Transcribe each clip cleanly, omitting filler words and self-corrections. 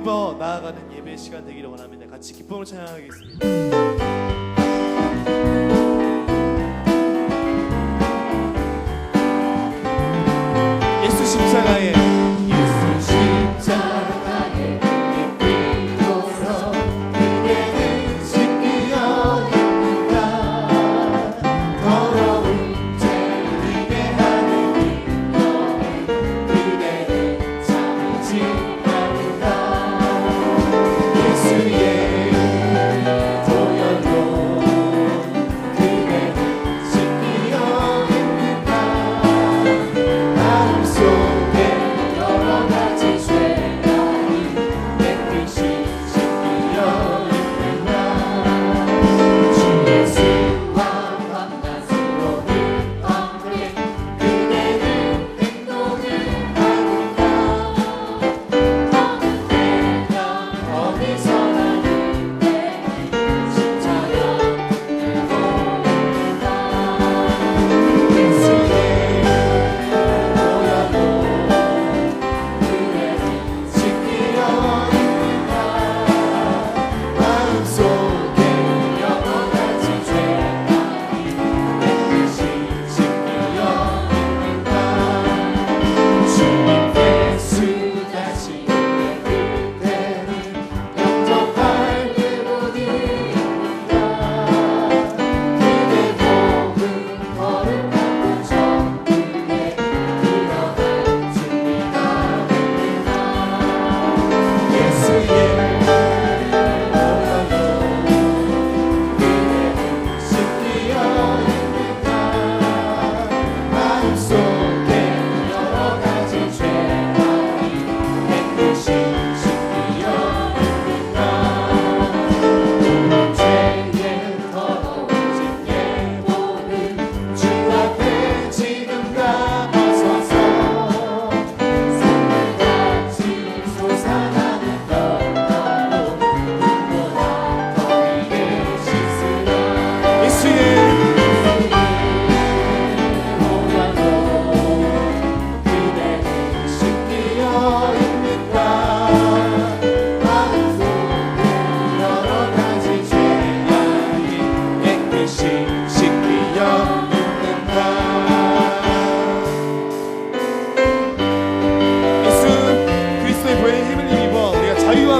힘입어 나아가는 예배 시간 되기를 원합니다. 같이 기쁨을 찬양하겠습니다. 예수 십자가에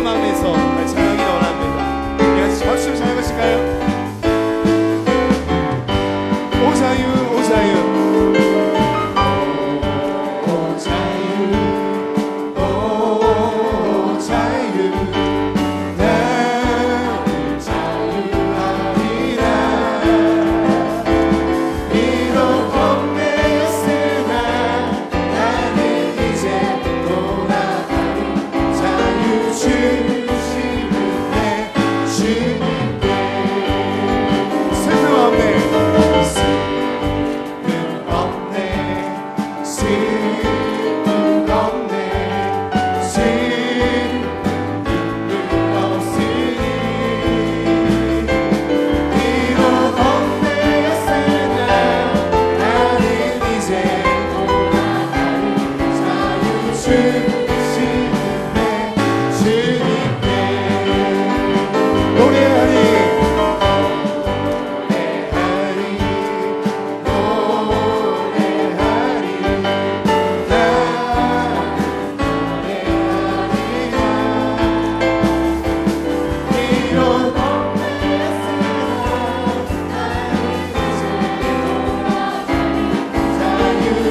마음에서 찬양하기를 원합니다. 우리 같이 박수로 찬양하실까요? 오 자유 오 자유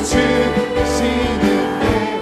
주시는 내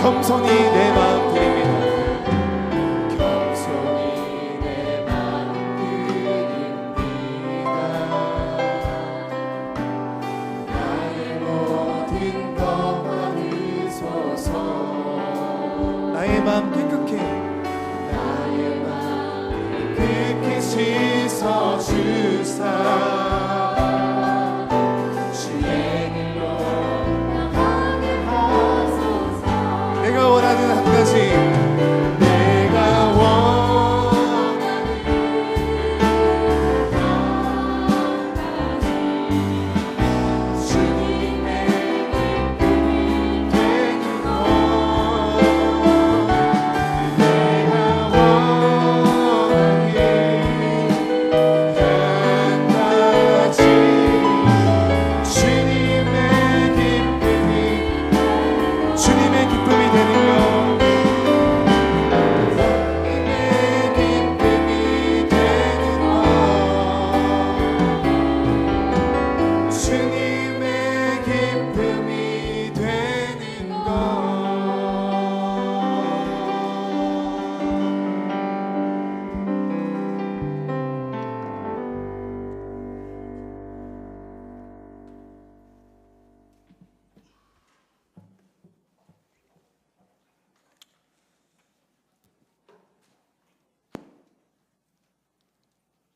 겸손히 내 마음 드립니다. 겸손히 내 마음 드립니다. 나의 모든 것 받으소서. 나의 마음 깨끗게 나의 마음 깨끗게 씻어 주사. 주의 길로 나가게 하소서. 내가 원하는 한 가지 내가 원하는 주님의 기쁨이 되는 것. 내가 원하는 한 가지 주님의 기쁨이 되는 것. 주님의 기쁨이 되는 것.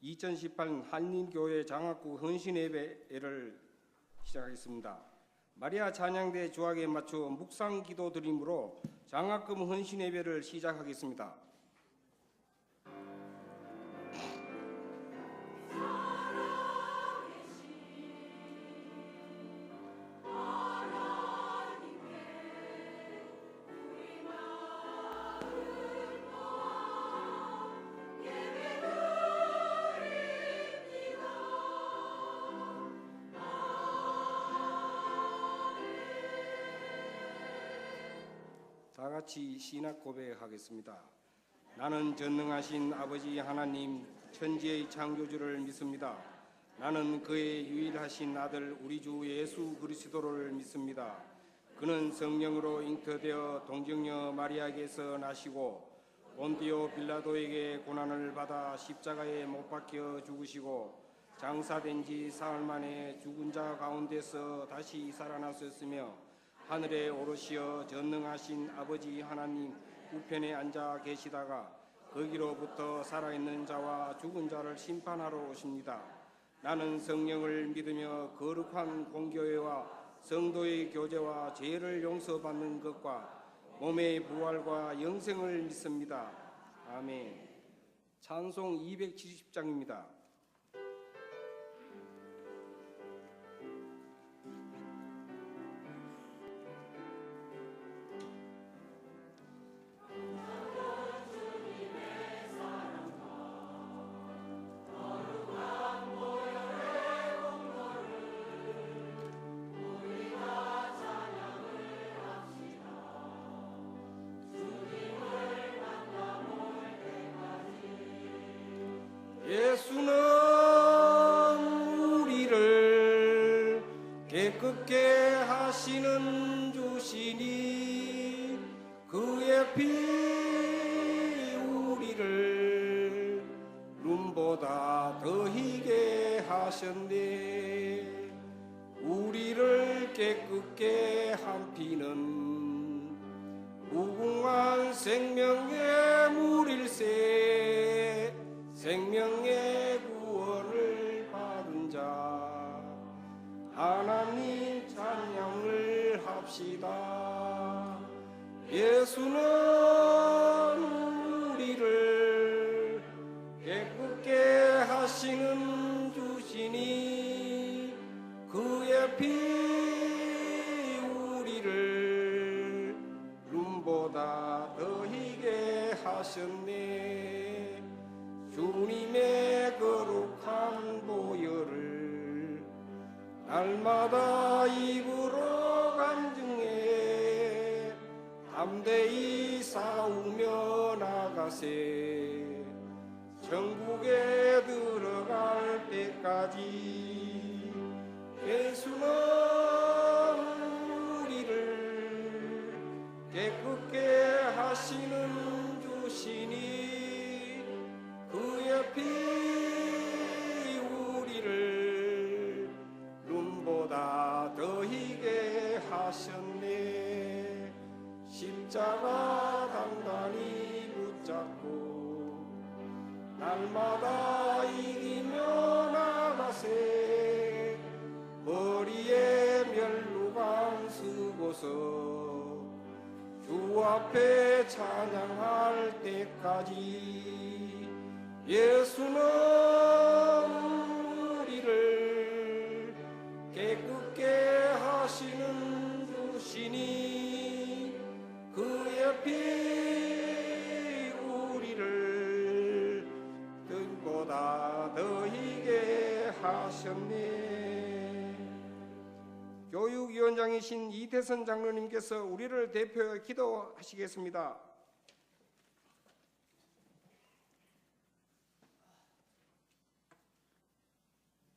(2018) 한림교회 장학구 헌신예배를 시작하겠습니다. 마리아 찬양대 주악에 맞춰 묵상 기도 드림으로 장학금 헌신예배를 시작하겠습니다. 다 같이 신학 고백하겠습니다. 나는 전능하신 아버지 하나님 천지의 창조주를 믿습니다. 나는 그의 유일하신 아들 우리 주 예수 그리스도를 믿습니다. 그는 성령으로 잉태되어 동정녀 마리아에게서 나시고 본디오 빌라도에게 고난을 받아 십자가에 못 박혀 죽으시고 장사된 지 사흘 만에 죽은 자 가운데서 다시 살아나셨으며 하늘에 오르시어 전능하신 아버지 하나님 우편에 앉아 계시다가 거기로부터 살아있는 자와 죽은 자를 심판하러 오십니다. 나는 성령을 믿으며 거룩한 공교회와 성도의 교제와 죄를 용서받는 것과 몸의 부활과 영생을 믿습니다. 아멘. 찬송 270장입니다. 예수는 우리를 깨끗게 하시는 주시니 그의 피 우리를 눈보다 더 희게 하셨네. 우리를 깨끗게 한 피는 무궁한 생명의 물일세. 생명의 구원을 받은 자 하나님 찬양을 합시다. 예수는 우리를 깨끗게 하시는 주시니 그의 피 우리를 눈보다 더 희게 하셨네. 주님의 거룩한 보혈을 날마다 입으로 간증해 담대히 싸우며 나가세. 천국에 들어갈 때까지 예수는 우리를 깨끗게 하시는 주시니 그의 피 우리를 눈보다 더 희게 하셨네. 십자가 단단히 붙잡고 날마다 이기며 나가세. 머리에 멸루관 쓰고서 주 앞에 찬양할 때까지 예수는 우리를 깨끗게 하시는 주시니 그의 피 우리를 등보다 더 희게 하셨네. 교육위원장이신 이태선 장로님께서 우리를 대표해 기도하시겠습니다.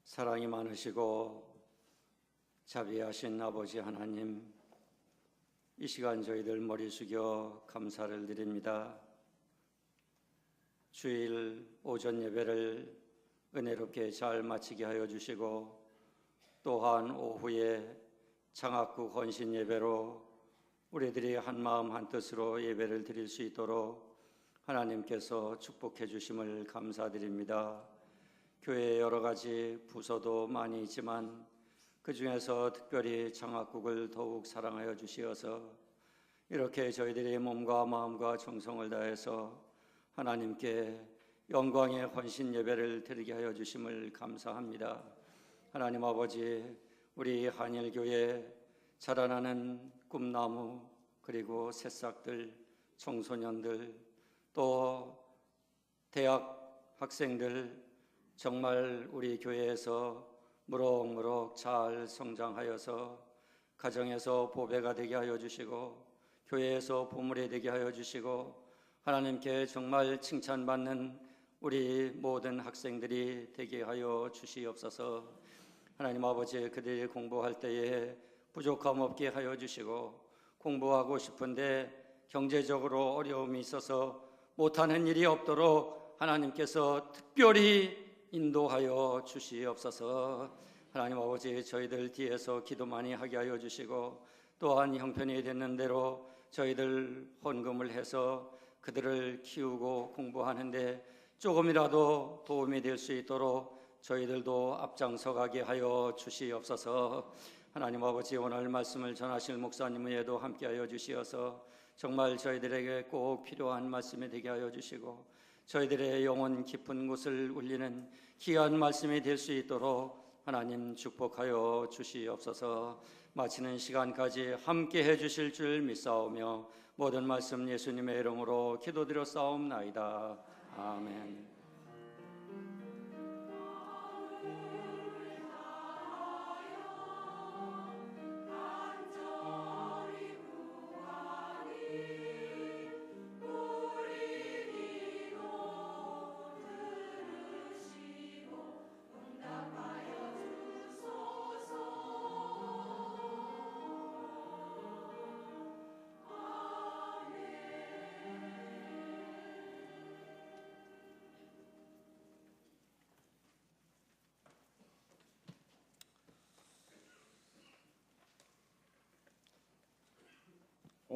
사랑이 많으시고 자비하신 아버지 하나님, 이 시간 저희들 머리 숙여 감사를 드립니다. 주일 오전 예배를 은혜롭게 잘 마치게 하여 주시고, 또한 오후에 장학국 헌신 예배로 우리들이 한마음 한뜻으로 예배를 드릴 수 있도록 하나님께서 축복해 주심을 감사드립니다. 교회에 여러 가지 부서도 많이 있지만 그 중에서 특별히 장학국을 더욱 사랑하여 주시어서 이렇게 저희들의 몸과 마음과 정성을 다해서 하나님께 영광의 헌신 예배를 드리게 하여 주심을 감사합니다. 하나님 아버지, 우리 한일교회 자라나는 꿈나무, 그리고 새싹들, 청소년들, 또 대학 학생들, 정말 우리 교회에서 무럭무럭 잘 성장하여서 가정에서 보배가 되게 하여 주시고 교회에서 보물이 되게 하여 주시고 하나님께 정말 칭찬받는 우리 모든 학생들이 되게 하여 주시옵소서. 하나님 아버지, 그들이 공부할 때에 부족함 없게 하여 주시고 공부하고 싶은데 경제적으로 어려움이 있어서 못하는 일이 없도록 하나님께서 특별히 인도하여 주시옵소서. 하나님 아버지, 저희들 뒤에서 기도 많이 하게 하여 주시고 또한 형편이 되는 대로 저희들 헌금을 해서 그들을 키우고 공부하는데 조금이라도 도움이 될 수 있도록 저희들도 앞장서가게 하여 주시옵소서. 하나님 아버지, 오늘 말씀을 전하실 목사님 외에도 함께하여 주시어서 정말 저희들에게 꼭 필요한 말씀이 되게 하여 주시고 저희들의 영혼 깊은 곳을 울리는 귀한 말씀이 될 수 있도록 하나님 축복하여 주시옵소서. 마치는 시간까지 함께 해주실 줄 믿사오며 모든 말씀 예수님의 이름으로 기도드렸사옵나이다. 아멘.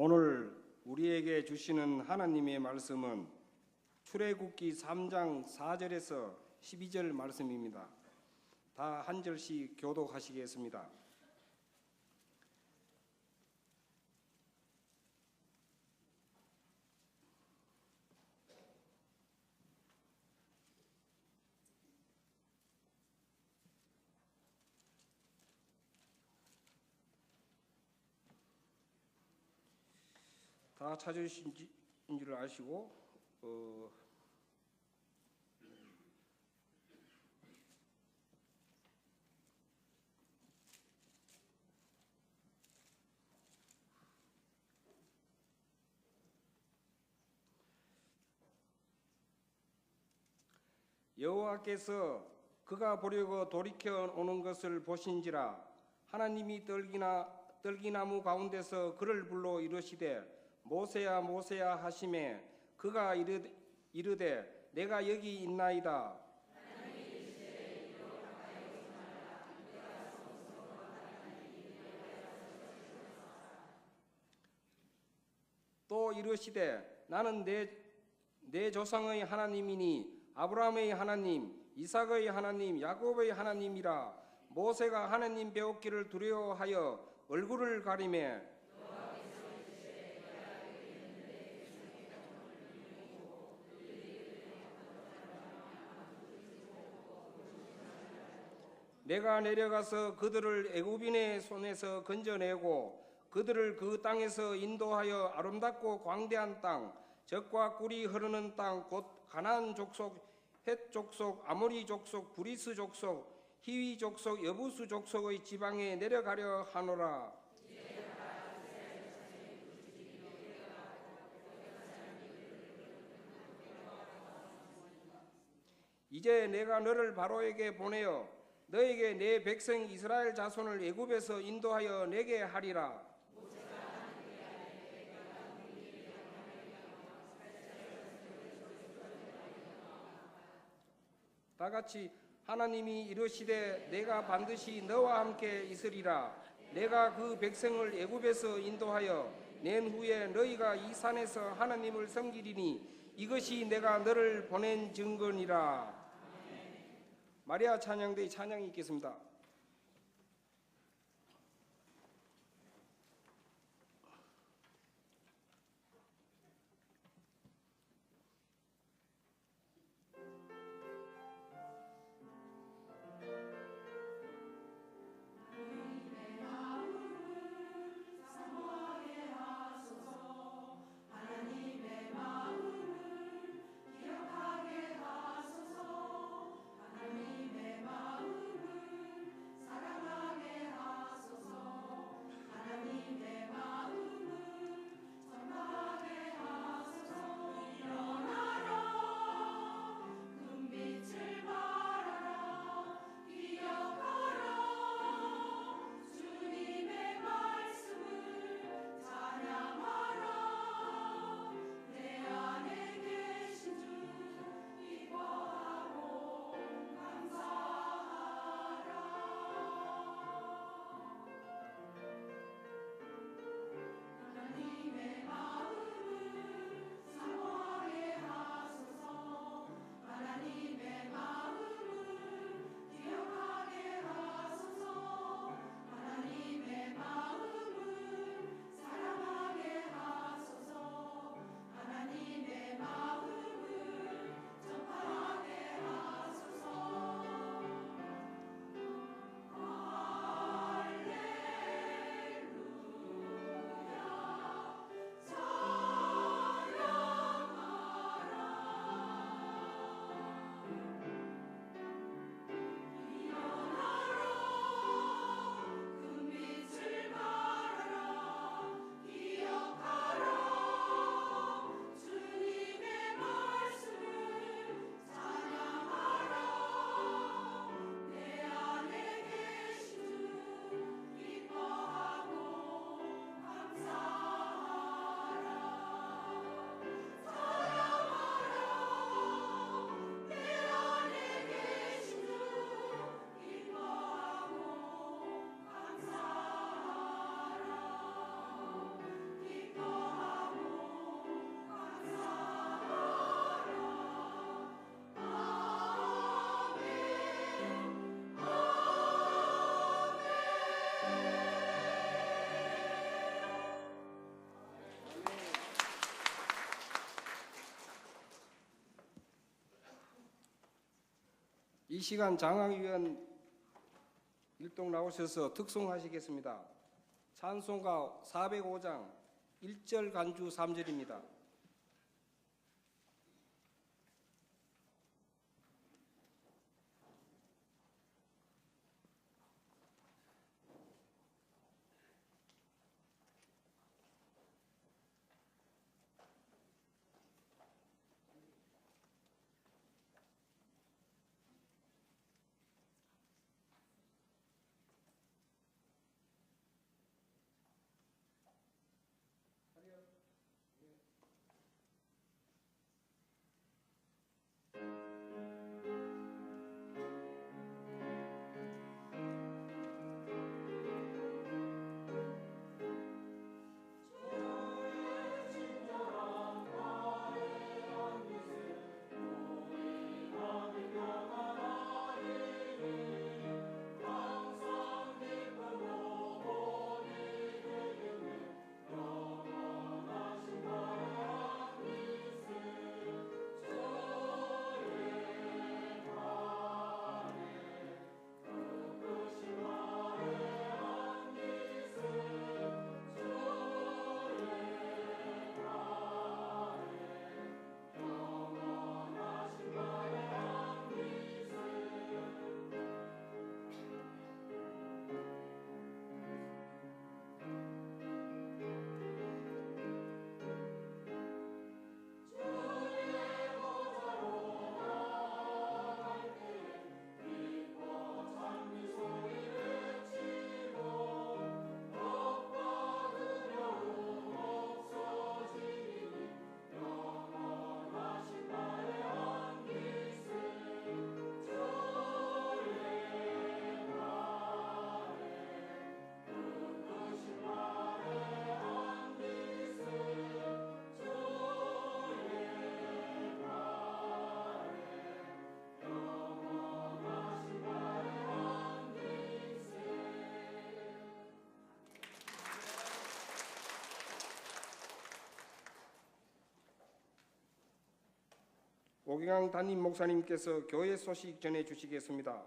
오늘 우리에게 주시는 하나님의 말씀은 출애굽기 3장 4절에서 12절 말씀입니다. 다 한 절씩 교독하시겠습니다. 다 찾으신 줄 아시고 여호와께서 그가 보려고 돌이켜 오는 것을 보신지라 하나님이 떨기나무 가운데서 그를 불러 이르시되 모세야 모세야 하시매 그가 이르되 내가 여기 있나이다. 또 이르시되 나는 내 조상의 하나님이니 아브라함의 하나님, 이삭의 하나님, 야곱의 하나님이라. 모세가 하나님 배웠기를 두려워하여 얼굴을 가리매 내가 내려가서 그들을 애굽인의 손에서 건져내고 그들을 그 땅에서 인도하여 아름답고 광대한 땅, 젖과 꿀이 흐르는 땅, 곧 가나안 족속, 헷 족속, 아모리 족속, 브리스 족속, 히위 족속, 여부수 족속의 지방에 내려가려 하노라. 이제 내가 너를 바로에게 보내어 너에게 내 백성 이스라엘 자손을 애굽에서 인도하여 내게 하리라. 다 같이 하나님이 이르시되 내가 반드시 너와 함께 있으리라. 내가 그 백성을 애굽에서 인도하여 낸 후에 너희가 이 산에서 하나님을 섬기리니 이것이 내가 너를 보낸 증거니라. 마리아 찬양대의 찬양이 있겠습니다. 이 시간 장학위원 일동 나오셔서 특송하시겠습니다. 찬송가 405장 1절 간주 3절입니다. 오경양 담임 목사님께서 교회 소식 전해 주시겠습니다.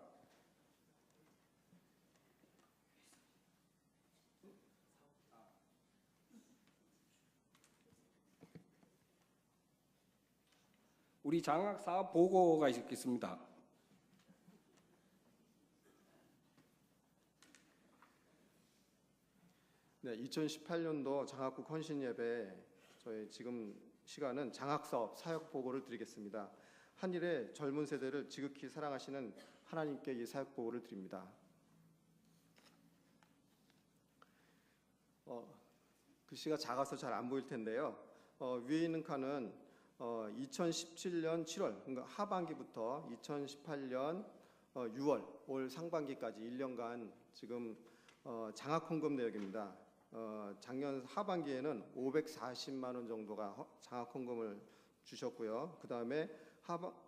우리 장학 사업 보고가 있겠습니다. 네, 2018년도 장학국 헌신 예배 저희 지금 시간은 장학 사업 사역 보고를 드리겠습니다. 한일의 젊은 세대를 지극히 사랑하시는 하나님께 이 사역 보고를 드립니다. 글씨가 작아서 잘 안 보일 텐데요. 위에 있는 칸은 2017년 7월 그러니까 하반기부터 2018년 6월 올 상반기까지 1년간 지금 장학 헌금 내역입니다. 작년 하반기에는 540만 원 정도가 장학 헌금을 주셨고요. 그 다음에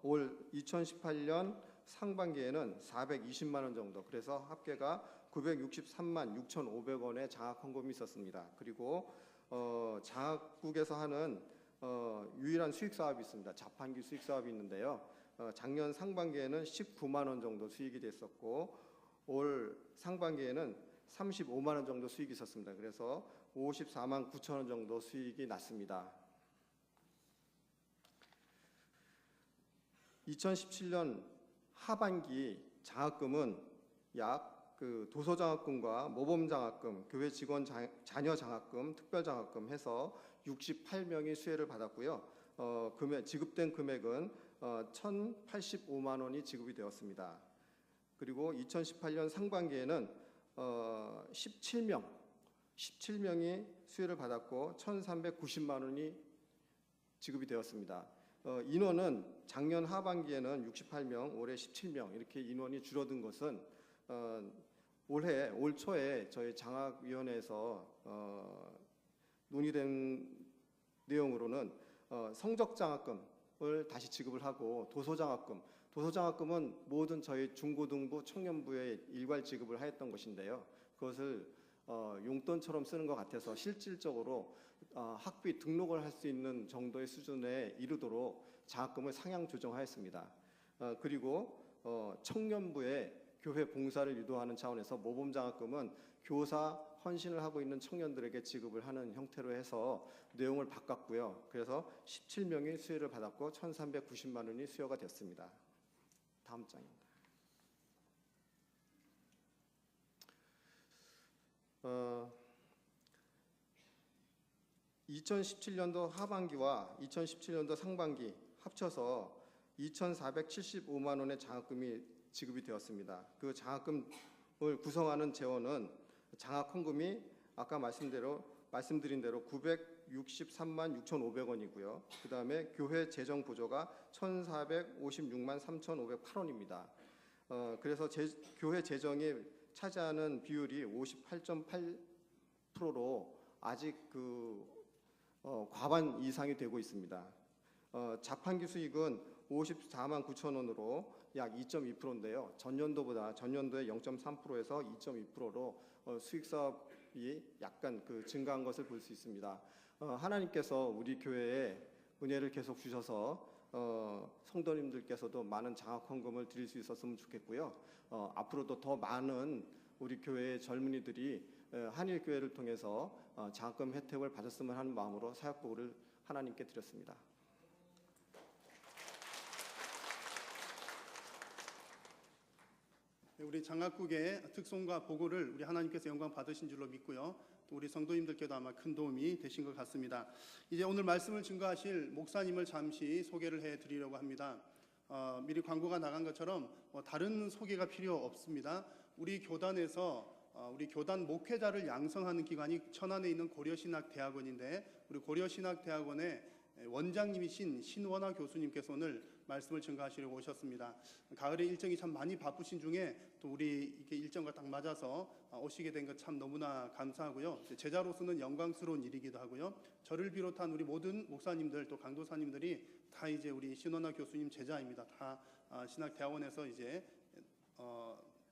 올 2018년 상반기에는 420만 원 정도, 그래서 합계가 963만 6,500원의 장학 헌금이 있었습니다. 그리고 장학국에서 하는 유일한 수익 사업이 있습니다. 자판기 수익 사업이 있는데요. 작년 상반기에는 19만 원 정도 수익이 됐었고 올 상반기에는 35만 원 정도 수익이 있었습니다. 그래서 54만 9천 원 정도 수익이 났습니다. 2017년 하반기 장학금은 약 도서장학금과 모범장학금, 교회 직원 자녀 장학금, 특별장학금 해서 68명이 수혜를 받았고요. 지급된 금액은 1,085만 원이 지급이 되었습니다. 그리고 2018년 상반기에는 17명이 수혜를 받았고 1,390만 원이 지급이 되었습니다. 인원은 작년 하반기에는 68명, 올해 17명 이렇게 인원이 줄어든 것은 올 초에 저희 장학위원회에서 논의된 내용으로는 성적장학금을 다시 지급을 하고 도서장학금은 모든 저희 중고등부 청년부에 일괄 지급을 하였던 것인데요. 그것을 용돈처럼 쓰는 것 같아서 실질적으로 학비 등록을 할 수 있는 정도의 수준에 이르도록 장학금을 상향 조정하였습니다. 그리고 청년부에 교회 봉사를 유도하는 차원에서 모범장학금은 교사 헌신을 하고 있는 청년들에게 지급을 하는 형태로 해서 내용을 바꿨고요. 그래서 17명이 수혜를 받았고 1,390만 원이 수여가 됐습니다. 다음 장입니다. 2017년도 하반기와 2017년도 상반기 합쳐서 2,475만 원의 장학금이 지급이 되었습니다. 그 장학금을 구성하는 재원은 장학 헌금이 아까 말씀드린 대로 963만 6,500원이고요. 그 다음에 교회 재정 보조가 1,456만 3,508원입니다. 그래서 교회 재정이 차지하는 비율이 58.8%로 아직 과반 이상이 되고 있습니다. 자판기 수익은 54만 9천 원으로 약 2.2%인데요. 전년도의 0.3%에서 2.2%로 수익 사업이 약간 증가한 것을 볼 수 있습니다. 하나님께서 우리 교회에 은혜를 계속 주셔서 성도님들께서도 많은 장학 헌금을 드릴 수 있었으면 좋겠고요. 앞으로도 더 많은 우리 교회의 젊은이들이 한일교회를 통해서 장학금 혜택을 받았으면 하는 마음으로 사역보고를 하나님께 드렸습니다. 우리 장학국의 특송과 보고를 우리 하나님께서 영광 받으신 줄로 믿고요. 또 우리 성도님들께도 아마 큰 도움이 되신 것 같습니다. 이제 오늘 말씀을 증거하실 목사님을 잠시 소개를 해드리려고 합니다. 미리 광고가 나간 것처럼 다른 소개가 필요 없습니다. 우리 교단에서 우리 교단 목회자를 양성하는 기관이 천안에 있는 고려신학대학원인데 우리 고려신학대학원의 원장님이신 신원화 교수님께서 오늘 말씀을 증거하시려고 오셨습니다. 가을에 일정이 참 많이 바쁘신 중에 또 우리 이게 일정과 딱 맞아서 오시게 된 것 참 너무나 감사하고요. 제자로서는 영광스러운 일이기도 하고요. 저를 비롯한 우리 모든 목사님들 또 강도사님들이 다 이제 우리 신원화 교수님 제자입니다. 다 신학대학원에서 이제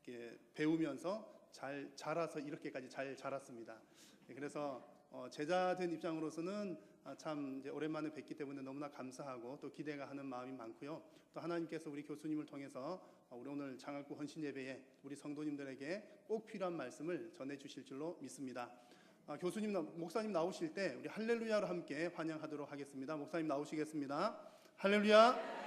이렇게 배우면서 잘 자라서 이렇게까지 잘 자랐습니다. 그래서 제자된 입장으로서는 참 이제 오랜만에 뵙기 때문에 너무나 감사하고 또 기대가 하는 마음이 많고요. 또 하나님께서 우리 교수님을 통해서 우리 오늘 장학구 헌신 예배에 우리 성도님들에게 꼭 필요한 말씀을 전해 주실 줄로 믿습니다. 교수님, 목사님 나오실 때 우리 할렐루야로 함께 환영하도록 하겠습니다. 목사님 나오시겠습니다. 할렐루야.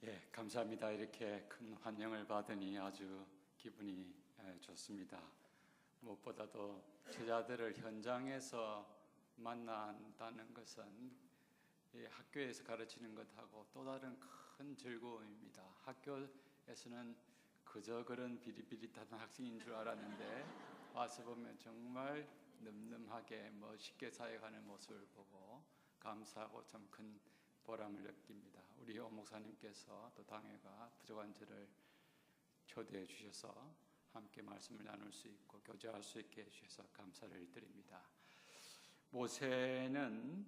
예, 감사합니다. 이렇게 큰 환영을 받으니 아주 기분이 좋습니다. 무엇보다도 제자들을 현장에서 만난다는 것은 이 학교에서 가르치는 것하고 또 다른 큰 즐거움입니다. 학교에서는 그저 그런 비릿비릿한 학생인 줄 알았는데 와서 보면 정말 늠름하게 멋있게 사역하는 모습을 보고 감사하고 참 큰 보람을 느낍니다. 우리 오 목사님께서 또 당회가 부족한 저를 초대해 주셔서 함께 말씀을 나눌 수 있고 교제할 수 있게 해주셔서 감사를 드립니다. 모세는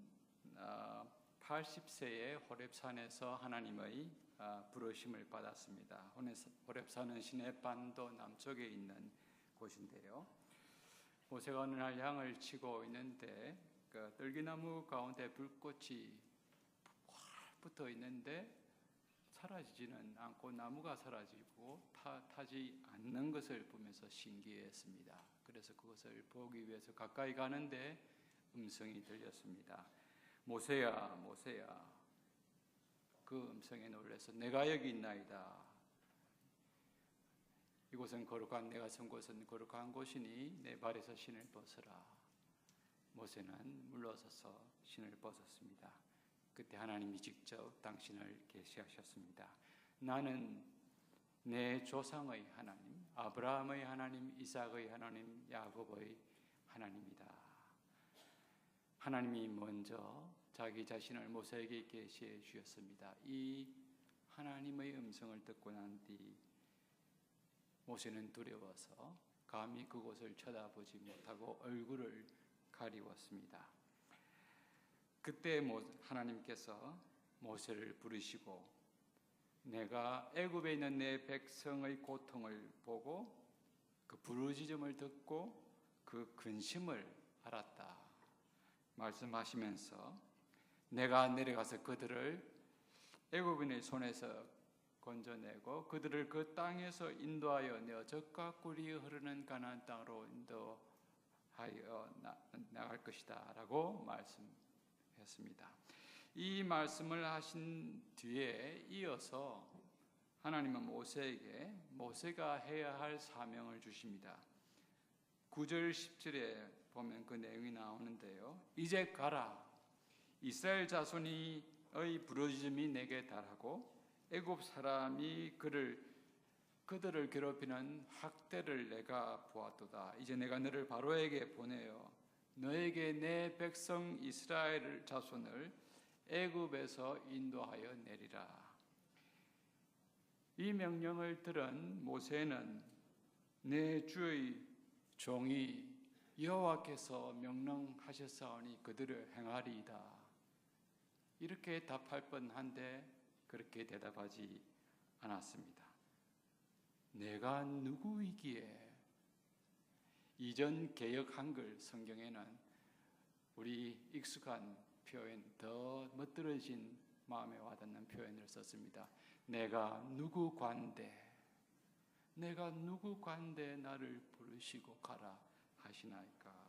80세에 호렙산에서 하나님의 부르심을 받았습니다. 호렙산은 시내반도 남쪽에 있는 곳인데요. 모세가 어느 날 양을 치고 있는데 그 떨기나무 가운데 불꽃이 붙어 있는데 사라지지는 않고 나무가 사라지고 타지 않는 것을 보면서 신기했습니다. 그래서 그것을 보기 위해서 가까이 가는데 음성이 들렸습니다. 모세야, 모세야. 그 음성에 놀라서 내가 여기 있나이다. 이곳은 거룩한 내가 선 곳은 거룩한 곳이니 내 발에서 신을 벗어라. 모세는 물러서서 신을 벗었습니다. 그때 하나님이 직접 당신을 계시하셨습니다. 나는 내 조상의 하나님, 아브라함의 하나님, 이삭의 하나님, 야곱의 하나님이다. 하나님이 먼저 자기 자신을 모세에게 계시해 주셨습니다. 이 하나님의 음성을 듣고 난 뒤 모세는 두려워서 감히 그곳을 쳐다보지 못하고 얼굴을 가리웠습니다. 그때 하나님께서 모세를 부르시고 내가 애굽에 있는 내 백성의 고통을 보고 그 부르짖음을 듣고 그 근심을 알았다 말씀하시면서 내가 내려가서 그들을 애굽인의 손에서 건져내고 그들을 그 땅에서 인도하여 내어 젖과 꿀이 흐르는 가나안 땅으로 인도하여 나갈 것이다 라고 말씀했습니다. 이 말씀을 하신 뒤에 이어서 하나님은 모세에게 모세가 해야 할 사명을 주십니다. 9절 10절에 보면 그 내용이 나오는데요. 이제 가라. 이스라엘 자손의 부르짖음이 내게 달하고 애굽 사람이 그들을 괴롭히는 학대를 내가 보았도다. 이제 내가 너를 바로에게 보내어 너에게 내 백성 이스라엘 자손을 애굽에서 인도하여 내리라. 이 명령을 들은 모세는 내 주의 종이 여호와께서 명령하셨사오니 그들을 행하리이다. 이렇게 답할 뻔한데 그렇게 대답하지 않았습니다. 내가 누구이기에? 이전 개역 한글 성경에는 우리 익숙한 표현, 더 멋들어진 마음에 와닿는 표현을 썼습니다. 내가 누구 관대, 내가 누구 관대 나를 부르시고 가라 하시나이까.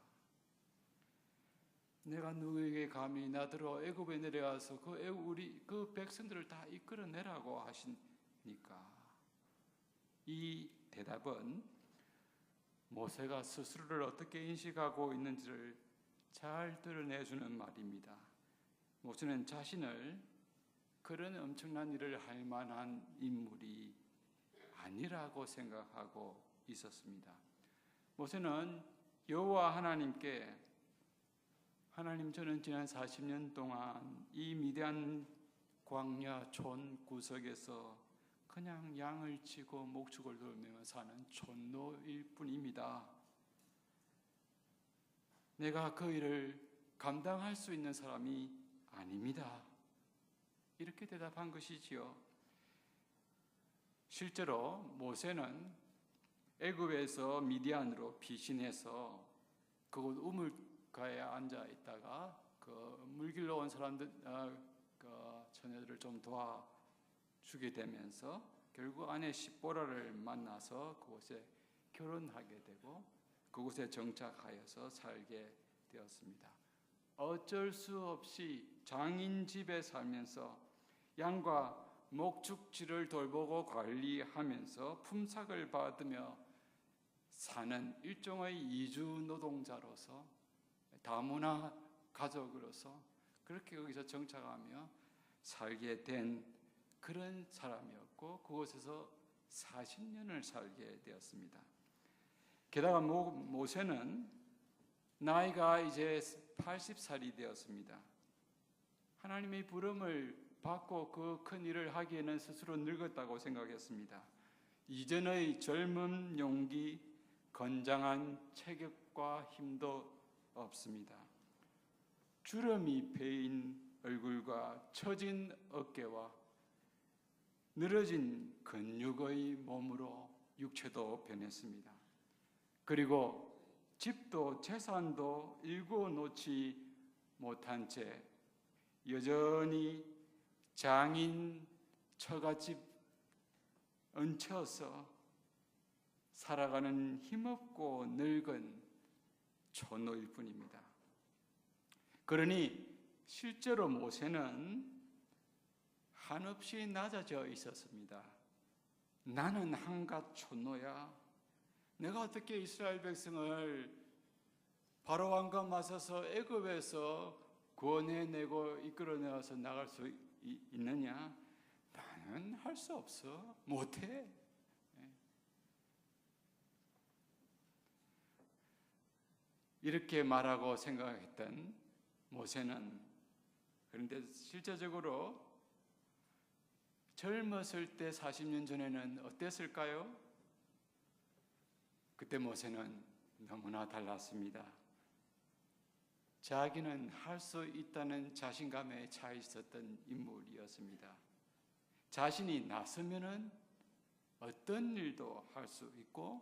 내가 누구에게 감히 나더러 애굽에 내려가서 그 백성들을 다 이끌어내라고 하시니까. 이 대답은 모세가 스스로를 어떻게 인식하고 있는지를 잘 드러내주는 말입니다. 모세는 자신을 그런 엄청난 일을 할 만한 인물이 아니라고 생각하고 있었습니다. 모세는 여호와 하나님께 하나님, 저는 지난 40년 동안 이 미디안 광야 촌 구석에서 그냥 양을 치고 목축을 돌며 사는 촌노일 뿐입니다. 내가 그 일을 감당할 수 있는 사람이 아닙니다. 이렇게 대답한 것이지요. 실제로 모세는 애굽에서 미디안으로 피신해서 그곳 우물가에 앉아 있다가 그 물길로 온 사람들 그 처녀들을 좀 도와주게 되면서 결국 아내 십보라를 만나서 그곳에 결혼하게 되고 그곳에 정착하여서 살게 되었습니다. 어쩔 수 없이 장인 집에 살면서 양과 목축지를 돌보고 관리하면서 품삯을 받으며 사는 일종의 이주 노동자로서 다문화 가족으로서 그렇게 거기서 정착하며 살게 된 그런 사람이었고 그곳에서 40년을 살게 되었습니다. 게다가 모세는 나이가 이제 80살이 되었습니다. 하나님의 부름을 받고 그 큰 일을 하기에는 스스로 늙었다고 생각했습니다. 이전의 젊은 용기, 건장한 체격과 힘도 없습니다. 주름이 패인 얼굴과 처진 어깨와 늘어진 근육의 몸으로 육체도 변했습니다. 그리고 집도 재산도 일궈 놓지 못한 채 여전히 장인 처갓집 얹혀서 살아가는 힘없고 늙은 촌노일 뿐입니다. 그러니 실제로 모세는 한없이 낮아져 있었습니다. 나는 한갓 촌노야. 내가 어떻게 이스라엘 백성을 바로 왕과 맞서서 애굽에서 구원해내고 이끌어내어서 나갈 수 있느냐? 나는 할 수 없어. 못해. 이렇게 말하고 생각했던 모세는 그런데 실제적으로 젊었을 때 40년 전에는 어땠을까요? 그때 모세는 너무나 달랐습니다. 자기는 할 수 있다는 자신감에 차 있었던 인물이었습니다. 자신이 나서면은 어떤 일도 할 수 있고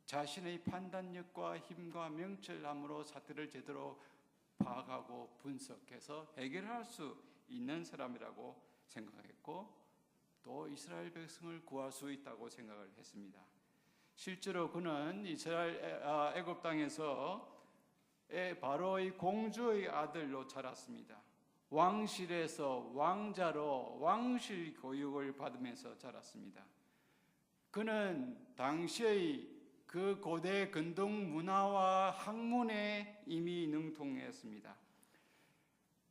자신의 판단력과 힘과 명철함으로 사태를 제대로 파악하고 분석해서 해결할 수 있는 사람이라고 생각했고 또 이스라엘 백성을 구할 수 있다고 생각을 했습니다. 실제로 그는 애굽 땅에서 바로의 공주의 아들로 자랐습니다. 왕실에서 왕자로 왕실 교육을 받으면서 자랐습니다. 그는 당시의 그 고대 근동 문화와 학문에 이미 능통했습니다.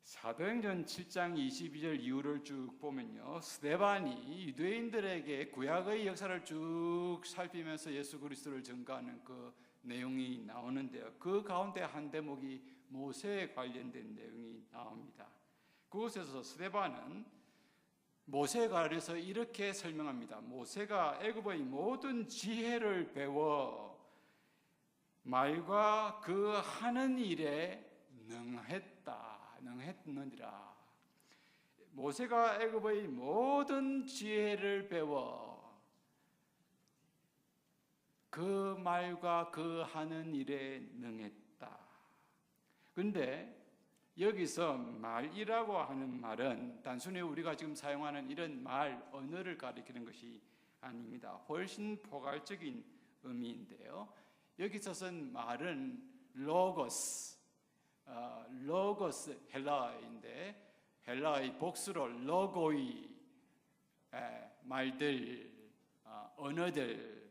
사도행전 7장 22절 이후를 쭉 보면요, 스데반이 유대인들에게 구약의 역사를 쭉 살피면서 예수 그리스도를 전가하는 그 내용이 나오는데요. 그 가운데 한 대목이 모세에 관련된 내용이 나옵니다. 그곳에서 스데반은 모세에 관해서 이렇게 설명합니다. 모세가 애굽의 모든 지혜를 배워 말과 그 하는 일에 능했느니라. 모세가 애굽의 모든 지혜를 배워 그 말과 그 하는 일에 능했다. 그런데 여기서 말이라고 하는 말은 단순히 우리가 지금 사용하는 이런 말, 언어를 가리키는 것이 아닙니다. 훨씬 포괄적인 의미인데요. 여기서 쓴 말은 로고스 헬라어인데 헬라의 복수로 로고이 말들, 언어들,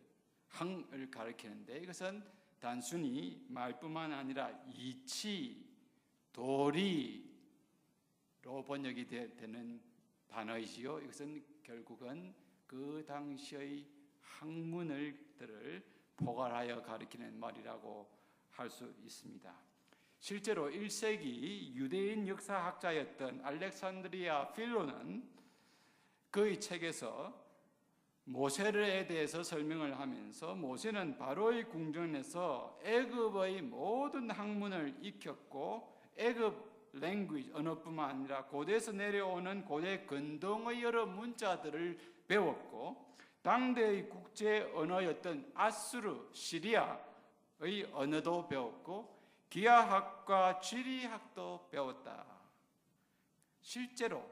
항을 가리키는데 이것은 단순히 말뿐만 아니라 이치, 도리로 번역이 되는 단어이지요. 이것은 결국은 그 당시의 학문들을 포괄하여 가리키는 말이라고 할 수 있습니다. 실제로 1세기 유대인 역사학자였던 알렉산드리아 필로는 그의 책에서 모세에 대해서 설명을 하면서 모세는 바로의 궁전에서 애굽의 모든 학문을 익혔고 애굽 랭귀지 언어뿐만 아니라 고대에서 내려오는 고대 근동의 여러 문자들을 배웠고 당대의 국제 언어였던 아수르, 시리아의 언어도 배웠고 기하학과 지리학도 배웠다. 실제로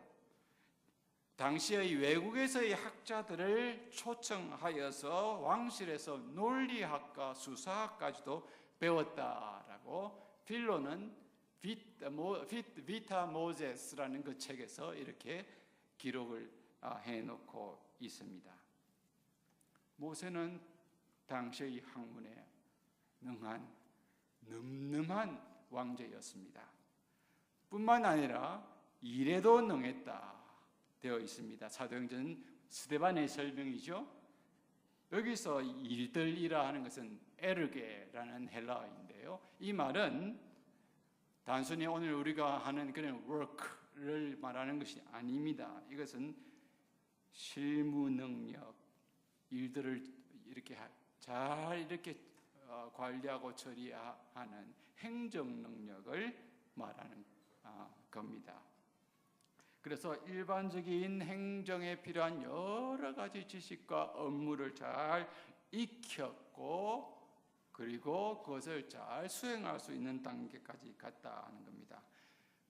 당시의 외국에서의 학자들을 초청하여서 왕실에서 논리학과 수사학까지도 배웠다라고 필로는 비타 모제스라는 그 책에서 이렇게 기록을 해놓고 있습니다. 모세는 당시의 학문에 능한 늠름한 왕제였습니다. 뿐만 아니라 일에도 능했다 되어 있습니다. 사도행전 스데반의 설명이죠. 여기서 일들이라 하는 것은 에르게라는 헬라어인데요. 이 말은 단순히 오늘 우리가 하는 그런 work를 말하는 것이 아닙니다. 이것은 실무 능력, 일들을 이렇게 잘 이렇게 관리하고 처리하는 행정 능력을 말하는 겁니다. 그래서 일반적인 행정에 필요한 여러 가지 지식과 업무를 잘 익혔고 그리고 그것을 잘 수행할 수 있는 단계까지 갔다 하는 겁니다.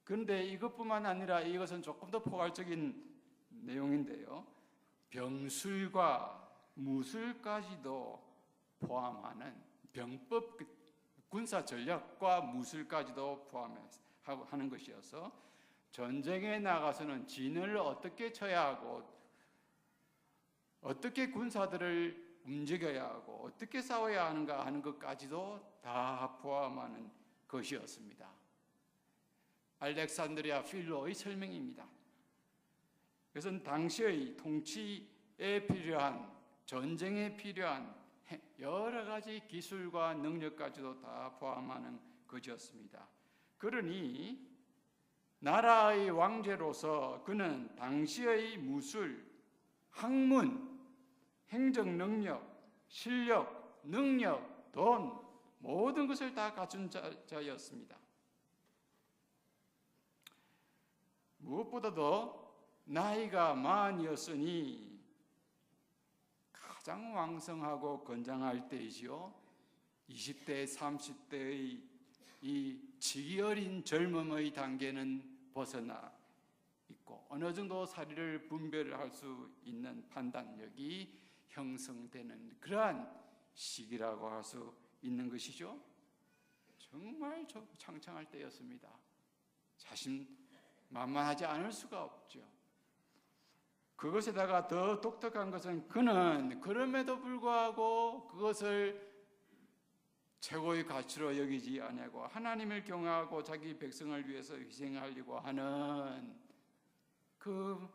그런데 이것뿐만 아니라 이것은 조금 더 포괄적인 내용인데요. 병술과 무술까지도 포함하는 병법, 군사 전략과 무술까지도 포함하는 것이어서 전쟁에 나가서는 진을 어떻게 쳐야 하고 어떻게 군사들을 움직여야 하고 어떻게 싸워야 하는가 하는 것까지도 다 포함하는 것이었습니다. 알렉산드리아 필로의 설명입니다. 그것은 당시의 통치에 필요한 전쟁에 필요한 여러 가지 기술과 능력까지도 다 포함하는 것이었습니다. 그러니 나라의 왕제로서 그는 당시의 무술, 학문, 행정 능력, 실력, 능력, 돈 모든 것을 다 갖춘 자였습니다. 무엇보다도 나이가 만이었으니 가장 왕성하고 건장할 때이지요. 20대, 30대의 이 지기 어린 젊음의 단계는 벗어나 있고 어느 정도 사리를 분별할 수 있는 판단력이 형성되는 그러한 시기라고 할 수 있는 것이죠. 정말 창창할 때였습니다. 자신만만하지 않을 수가 없죠. 그것에다가 더 독특한 것은 그는 그럼에도 불구하고 그것을 최고의 가치로 여기지 아니하고 하나님을 경외하고 자기 백성을 위해서 희생하려고 하는 그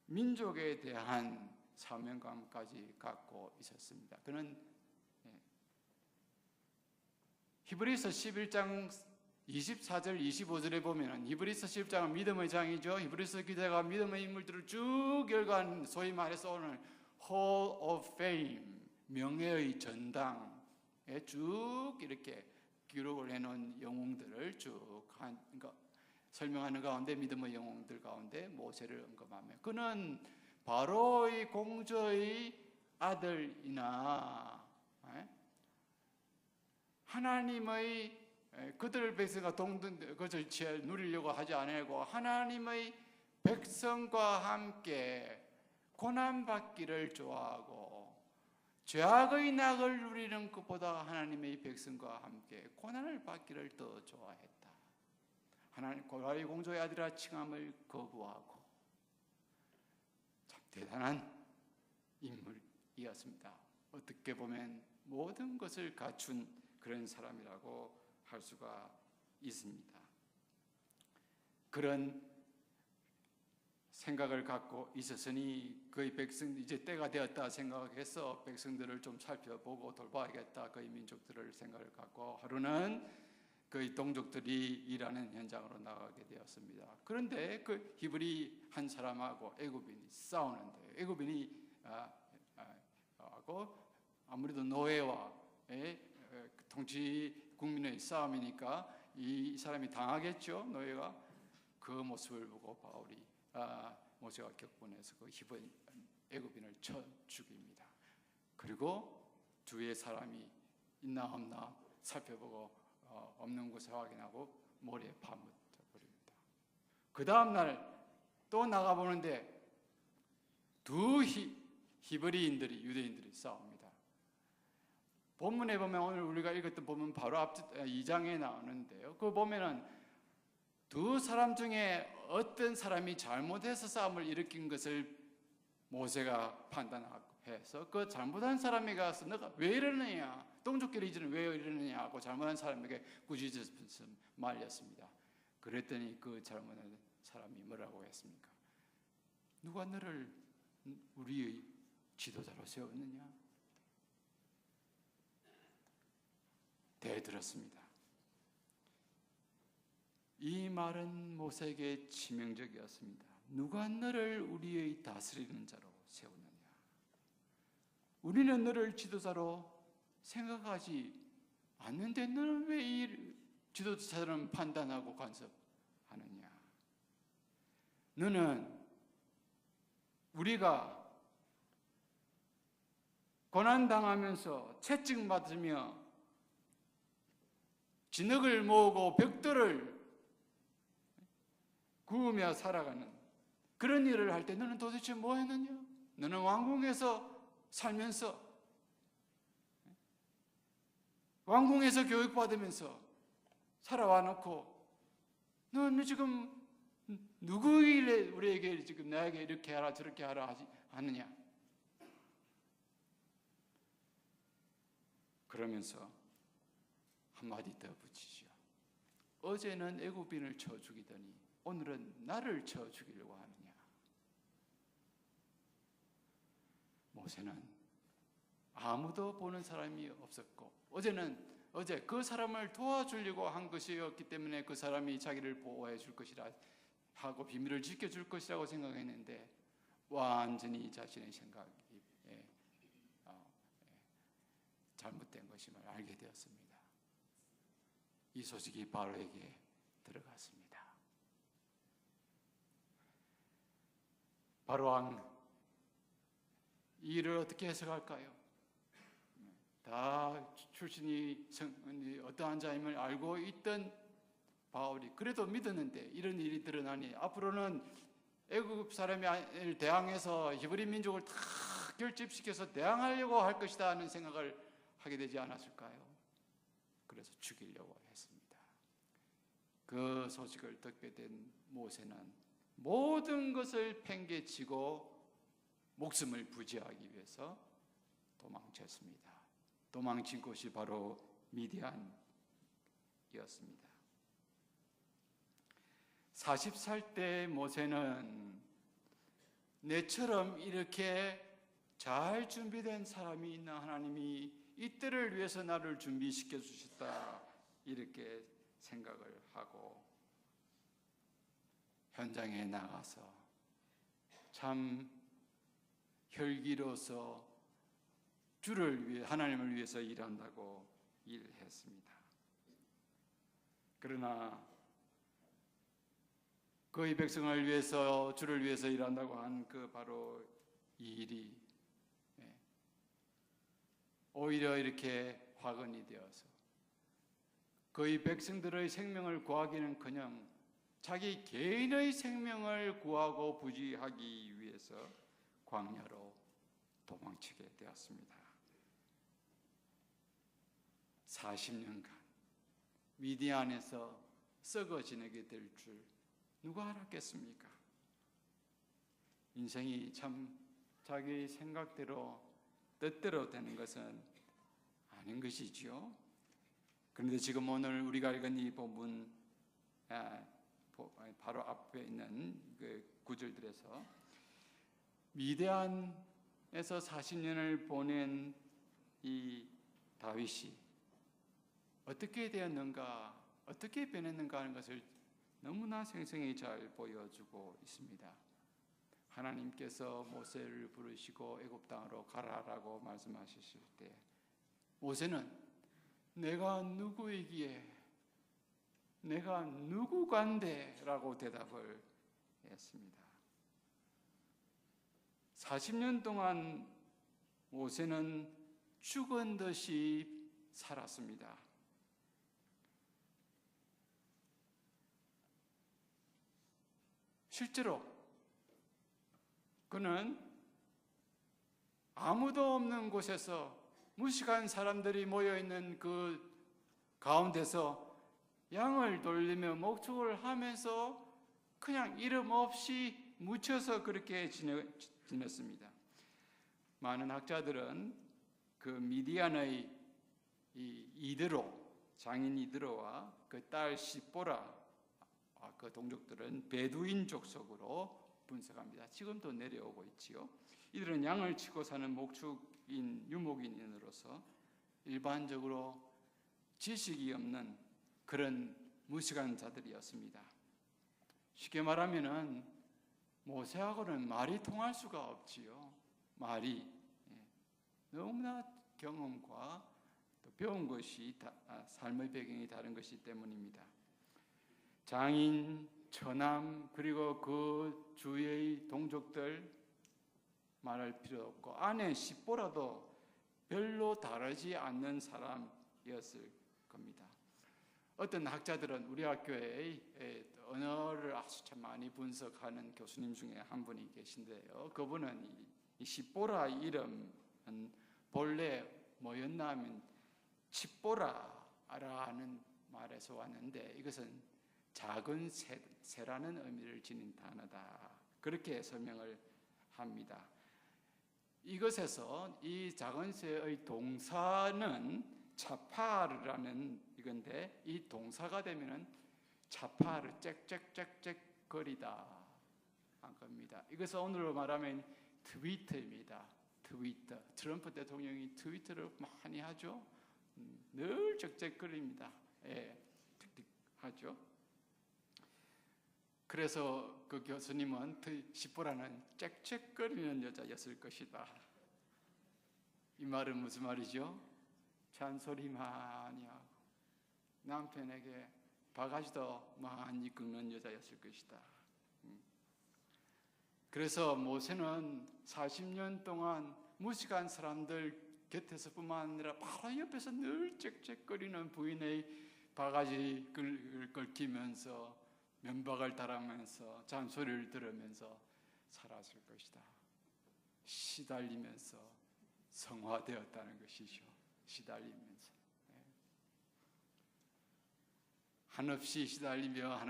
민족에 대한 사명감까지 갖고 있었습니다. 그는 히브리서 11장 24절 25절에 보면 히브리서 11장은 믿음의 장이죠. 히브리서 기자가 믿음의 인물들을 쭉 열거한 소위 말해서 오늘 Hall of Fame 명예의 전당에 쭉 이렇게 기록을 해놓은 영웅들을 쭉 그러니까 설명하는 가운데 믿음의 영웅들 가운데 모세를 언급하며 그는 바로의 공주의 아들이나 하나님의 그들 백성과 동등 그것을 누리려고 하지 않고 하나님의 백성과 함께 고난받기를 좋아하고 죄악의 낙을 누리는 것보다 하나님의 백성과 함께 고난을 받기를 더 좋아했다. 하나님 고라의 공주의 아들이라 칭함을 거부하고 참 대단한 인물이었습니다. 어떻게 보면 모든 것을 갖춘 그런 사람이라고 할 수가 있습니다. 그런 생각을 갖고 있었으니 그의 백성 이제 때가 되었다 생각해서 백성들을 좀 살펴보고 돌봐야겠다 그의 민족들을 생각을 갖고 하루는 그의 동족들이 일하는 현장으로 나가게 되었습니다. 그런데 그 히브리 한 사람하고 애굽인이 싸우는데 애굽인이 하고 아무래도 노예와 통치 국민의 싸움이니까 이 사람이 당하겠죠. 노예가 그 모습을 보고 바울이 모세가 격분해서 그 애굽인을 쳐 죽입니다. 그리고 주위에 사람이 있나 없나 살펴보고 없는 곳을 확인하고 모래에 파묻어 버립니다. 그 다음 날 또 나가보는데 두 히브리인들이, 유대인들이 싸웁니다. 본문에 보면 오늘 우리가 읽었던 본문 바로 앞 2장에 나오는데요. 그 보면은 두 사람 중에 어떤 사람이 잘못해서 싸움을 일으킨 것을 모세가 판단해서 그 잘못한 사람이 가서 너가 왜 이러느냐, 똥줄끼리 이제는 왜 이러느냐 하고 잘못한 사람에게 꾸짖어서 말렸습니다. 그랬더니 그 잘못한 사람이 뭐라고 했습니까? 누가 너를 우리의 지도자로 세웠느냐? 대들었습니다. 이 말은 모세에게 치명적이었습니다. 누가 너를 우리의 다스리는 자로 세우느냐? 우리는 너를 지도자로 생각하지 않는데 너는 왜 이 지도자처럼 판단하고 간섭하느냐? 너는 우리가 고난당하면서 채찍맞으며 진흙을 모으고 벽돌을 구우며 살아가는 그런 일을 할 때 너는 도대체 뭐 했느냐? 너는 왕궁에서 살면서 왕궁에서 교육받으면서 살아와 놓고 너는 지금 누구길래 우리에게 지금 나에게 이렇게 하라 저렇게 하라 하지 않느냐? 그러면서 한마디 더 붙이죠. 어제는 애굽인을 쳐 죽이더니 오늘은 나를 쳐 죽이려고 하느냐? 모세는 아무도 보는 사람이 없었고 어제 그 사람을 도와주려고 한 것이었기 때문에 그 사람이 자기를 보호해 줄 것이라 하고 비밀을 지켜줄 것이라고 생각했는데 완전히 자신의 생각이 잘못된 것임을 알게 되었습니다. 이 소식이 바로에게 들어갔습니다. 바로 왕, 이 일을 어떻게 해석할까요? 다 출신이 어떠한 자임을 알고 있던 바울이 그래도 믿었는데 이런 일이 드러나니 앞으로는 애굽 사람을 대항해서 히브리 민족을 다 결집시켜서 대항하려고 할 것이다 하는 생각을 하게 되지 않았을까요? 그래서 죽이려고 했습니다. 그 소식을 듣게 된 모세는 모든 것을 팽개치고 목숨을 부지하기 위해서 도망쳤습니다. 도망친 곳이 바로 미디안이었습니다. 40살 때 모세는 내처럼 이렇게 잘 준비된 사람이 있는 하나님이 이 때를 위해서 나를 준비시켜 주셨다 이렇게 생각을 하고 현장에 나가서 참 혈기로서 주를 위해 하나님을 위해서 일한다고 일했습니다. 그러나 그의 백성을 위해서 주를 위해서 일한다고 한 그 바로 이 일이 오히려 이렇게 화근이 되어서 그의 백성들의 생명을 구하기는커녕 자기 개인의 생명을 구하고 부지하기 위해서 광야로 도망치게 되었습니다. 40년간 미디안에서 썩어 지내게 될 줄 누가 알았겠습니까? 인생이 참 자기 생각대로 뜻대로 되는 것은 아닌 것이지요. 그런데 지금 오늘 우리가 읽은 이 본문 바로 앞에 있는 그 구절들에서 미디안에서 40년을 보낸 이 다윗이 어떻게 되었는가, 어떻게 변했는가 하는 것을 너무나 생생히 잘 보여주고 있습니다. 하나님께서 모세를 부르시고 애굽 땅으로 가라라고 말씀하셨을 때 모세는 내가 누구이기에 내가 누구간데 라고 대답을 했습니다. 40년 동안 모세는 죽은 듯이 살았습니다. 실제로 그는 아무도 없는 곳에서 무식한 사람들이 모여있는 그 가운데서 양을 돌리며 목축을 하면서 그냥 이름 없이 묻혀서 그렇게 지냈습니다. 많은 학자들은 그 미디안의 이드로, 장인 이드로와 그 딸 시보라 그 동족들은 베두인족 속으로 분석합니다. 지금도 내려오고 있지요. 이들은 양을 치고 사는 목축인 유목인으로서 일반적으로 지식이 없는 그런 무식한 자들이었습니다. 쉽게 말하면은 모세하고는 말이 통할 수가 없지요. 말이 너무나 경험과 또 배운 것이 삶의 배경이 다른 것이기 때문입니다. 장인, 처남 그리고 그 주위의 동족들 말할 필요 없고 아내 시보라도 별로 다르지 않는 사람이었을 겁니다. 어떤 학자들은 우리 학교에 언어를 아주 참 많이 분석하는 교수님 중에 한 분이 계신데요. 그분은 이 시보라 이름은 본래 뭐였나 하면 치보라라는 말에서 왔는데 이것은 작은 새라는 의미를 지닌 단어다. 그렇게 설명을 합니다. 이것에서 이 작은 새의 동사는 차파르라는 이건데 이 동사가 되면은 차파르 짹짹짹짹 거리다 한 겁니다. 이것은 오늘로 말하면 트위터입니다. 트위터. 트럼프 대통령이 트위터를 많이 하죠. 늘 짹짹거립니다. 예, 하죠. 그래서 그 교수님은 시보라는 짹짹거리는 여자였을 것이다. 이 말은 무슨 말이죠? 잔소리 많이 하고 남편에게 바가지도 많이 긁는 여자였을 것이다. 그래서 모세는 40년 동안 무식한 사람들 곁에서뿐만 아니라 바로 옆에서 늘 짹짹거리는 부인의 바가지를 긁히면서 면박을 달하면서 잔소리를 들으면서 살았을 것이다. 시달리면서 성화되었다는 것이죠. 시달리면서 한없이 시달리며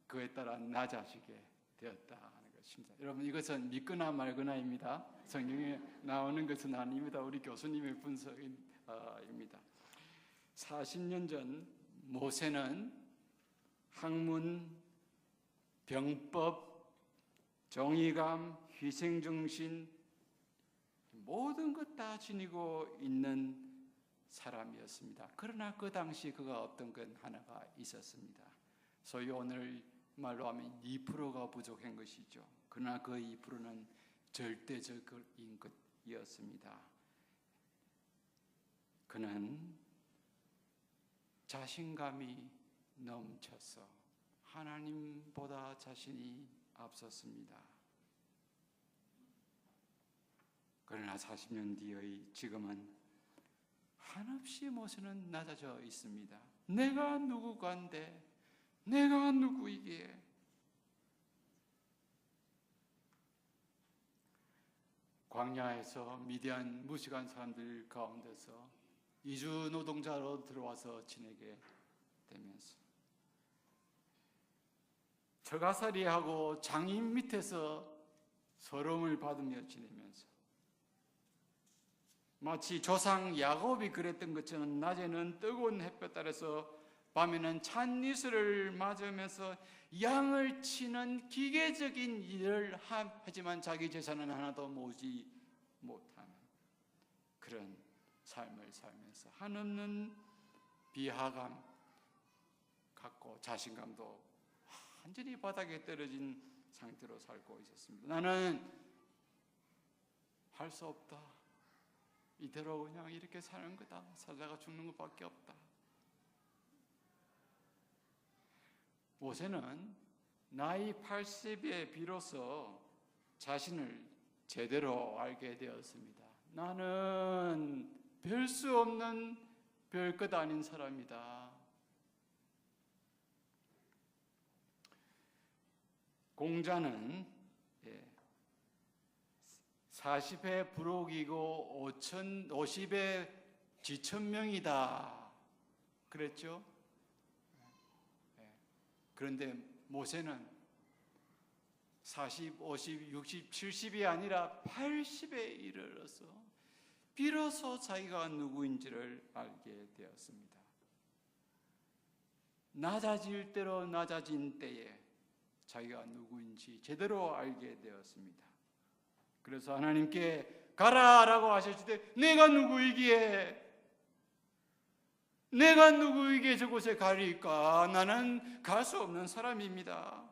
그에 따라 낮아지게 되었다는 것입니다. 여러분 이것은 믿거나 말거나입니다. 성경에 나오는 것은 아닙니다. 우리 교수님의 분석입니다. 40년 전 모세는 학문, 병법, 정의감, 희생정신 모든 것 다 지니고 있는 사람이었습니다. 그러나 그 당시 그가 없던 건 하나가 있었습니다. 소위 오늘 말로 하면 2%가 부족한 것이죠. 그러나 그 2%는 절대적인 것이었습니다. 그는 자신감이 넘쳐서 하나님보다 자신이 앞섰습니다. 그러나 40년 뒤의 지금은 한없이 모세는 낮아져 있습니다. 내가 누구간데, 내가 누구이기에. 광야에서 미디안 무식한 사람들 가운데서 이주 노동자로 들어와서 지내게 되면서 처가살이하고 장인 밑에서 서러움을 받으며 지내면서 마치 조상 야곱이 그랬던 것처럼 낮에는 뜨거운 햇볕 아래서 밤에는 찬 이슬을 맞으면서 양을 치는 기계적인 일을 하지만 자기 재산은 하나도 모으지 못하는 그런 삶을 살면서 한없는 비하감 갖고 자신감도 완전히 바닥에 떨어진 상태로 살고 있었습니다. 나는 할 수 없다. 이대로 그냥 이렇게 사는 거다. 살다가 죽는 것밖에 없다. 모세는 나이 80에 비로소 자신을 제대로 알게 되었습니다. 나는 별 수 없는 별것 아닌 사람이다. 공자는 40의 부록이고 50의 지천명이다 그랬죠. 그런데 모세는 40, 50, 60, 70이 아니라 80에 이르러서 비로소 자기가 누구인지를 알게 되었습니다. 낮아질 대로 낮아진 때에 자기가 누구인지 제대로 알게 되었습니다. 그래서 하나님께 가라라고 하셨을 때 내가 누구이기에 저곳에 가리까? 나는 갈 수 없는 사람입니다.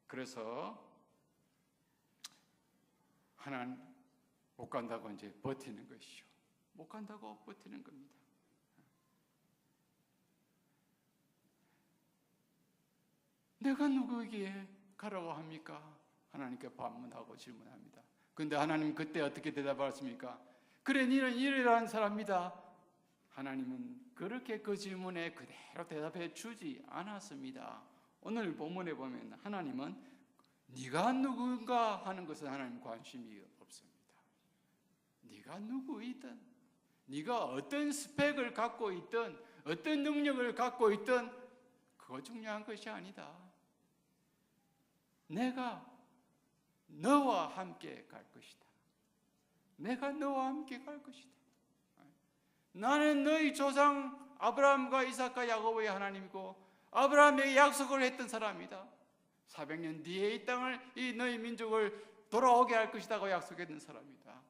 그래서 하나는 못 간다고 이제 버티는 것이죠. 못 간다고 버티는 겁니다. 내가 누구에게 가라고 합니까? 하나님께 반문하고 질문합니다. 그런데 하나님 그때 어떻게 대답하십니까? 그래, 너는 이러한 사람이다. 하나님은 그렇게 그 질문에 그대로 대답해 주지 않았습니다. 오늘 본문에 보면 하나님은 네가 누군가 하는 것은 하나님 관심이 없습니다. 네가 누구이든, 네가 어떤 스펙을 갖고 있든, 어떤 능력을 갖고 있든 그거 중요한 것이 아니다. 내가 너와 함께 갈 것이다. 내가 너와 함께 갈 것이다. 나는 너희 조상 아브라함과 이삭과 야곱의 하나님이고 아브라함에게 약속을 했던 사람이다. 400년 뒤에 이 땅을, 이 너희 민족을 돌아오게 할 것이라고 약속했던 사람이다.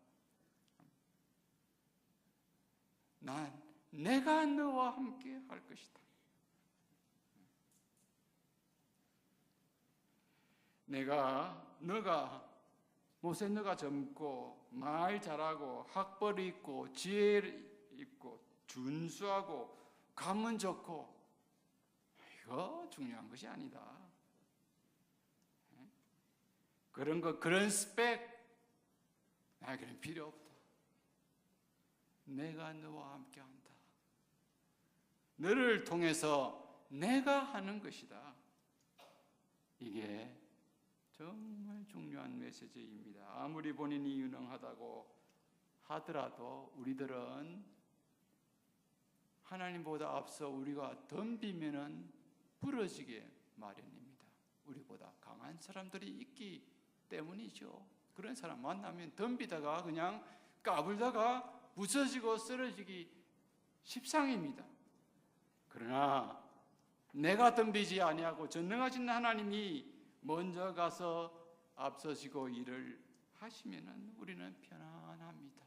내가 너와 함께 할 것이다. 모세 너가 젊고 말 잘하고 학벌 있고 지혜 있고 준수하고 가문 좋고 이거 중요한 것이 아니다. 그런 스펙 나에게는 필요 없다. 내가 너와 함께 한다. 너를 통해서 내가 하는 것이다. 이게 정말 중요한 메시지입니다. 아무리 본인이 유능하다고 하더라도 우리들은 하나님보다 앞서 우리가 덤비면은 부러지게 마련입니다. 우리보다 강한 사람들이 있기 때문이죠. 그런 사람 만나면 덤비다가 그냥 까불다가 부서지고 쓰러지기 십상입니다. 그러나 내가 덤비지 아니하고 전능하신 하나님이 먼저 가서 앞서시고 일을 하시면은 우리는 편안합니다.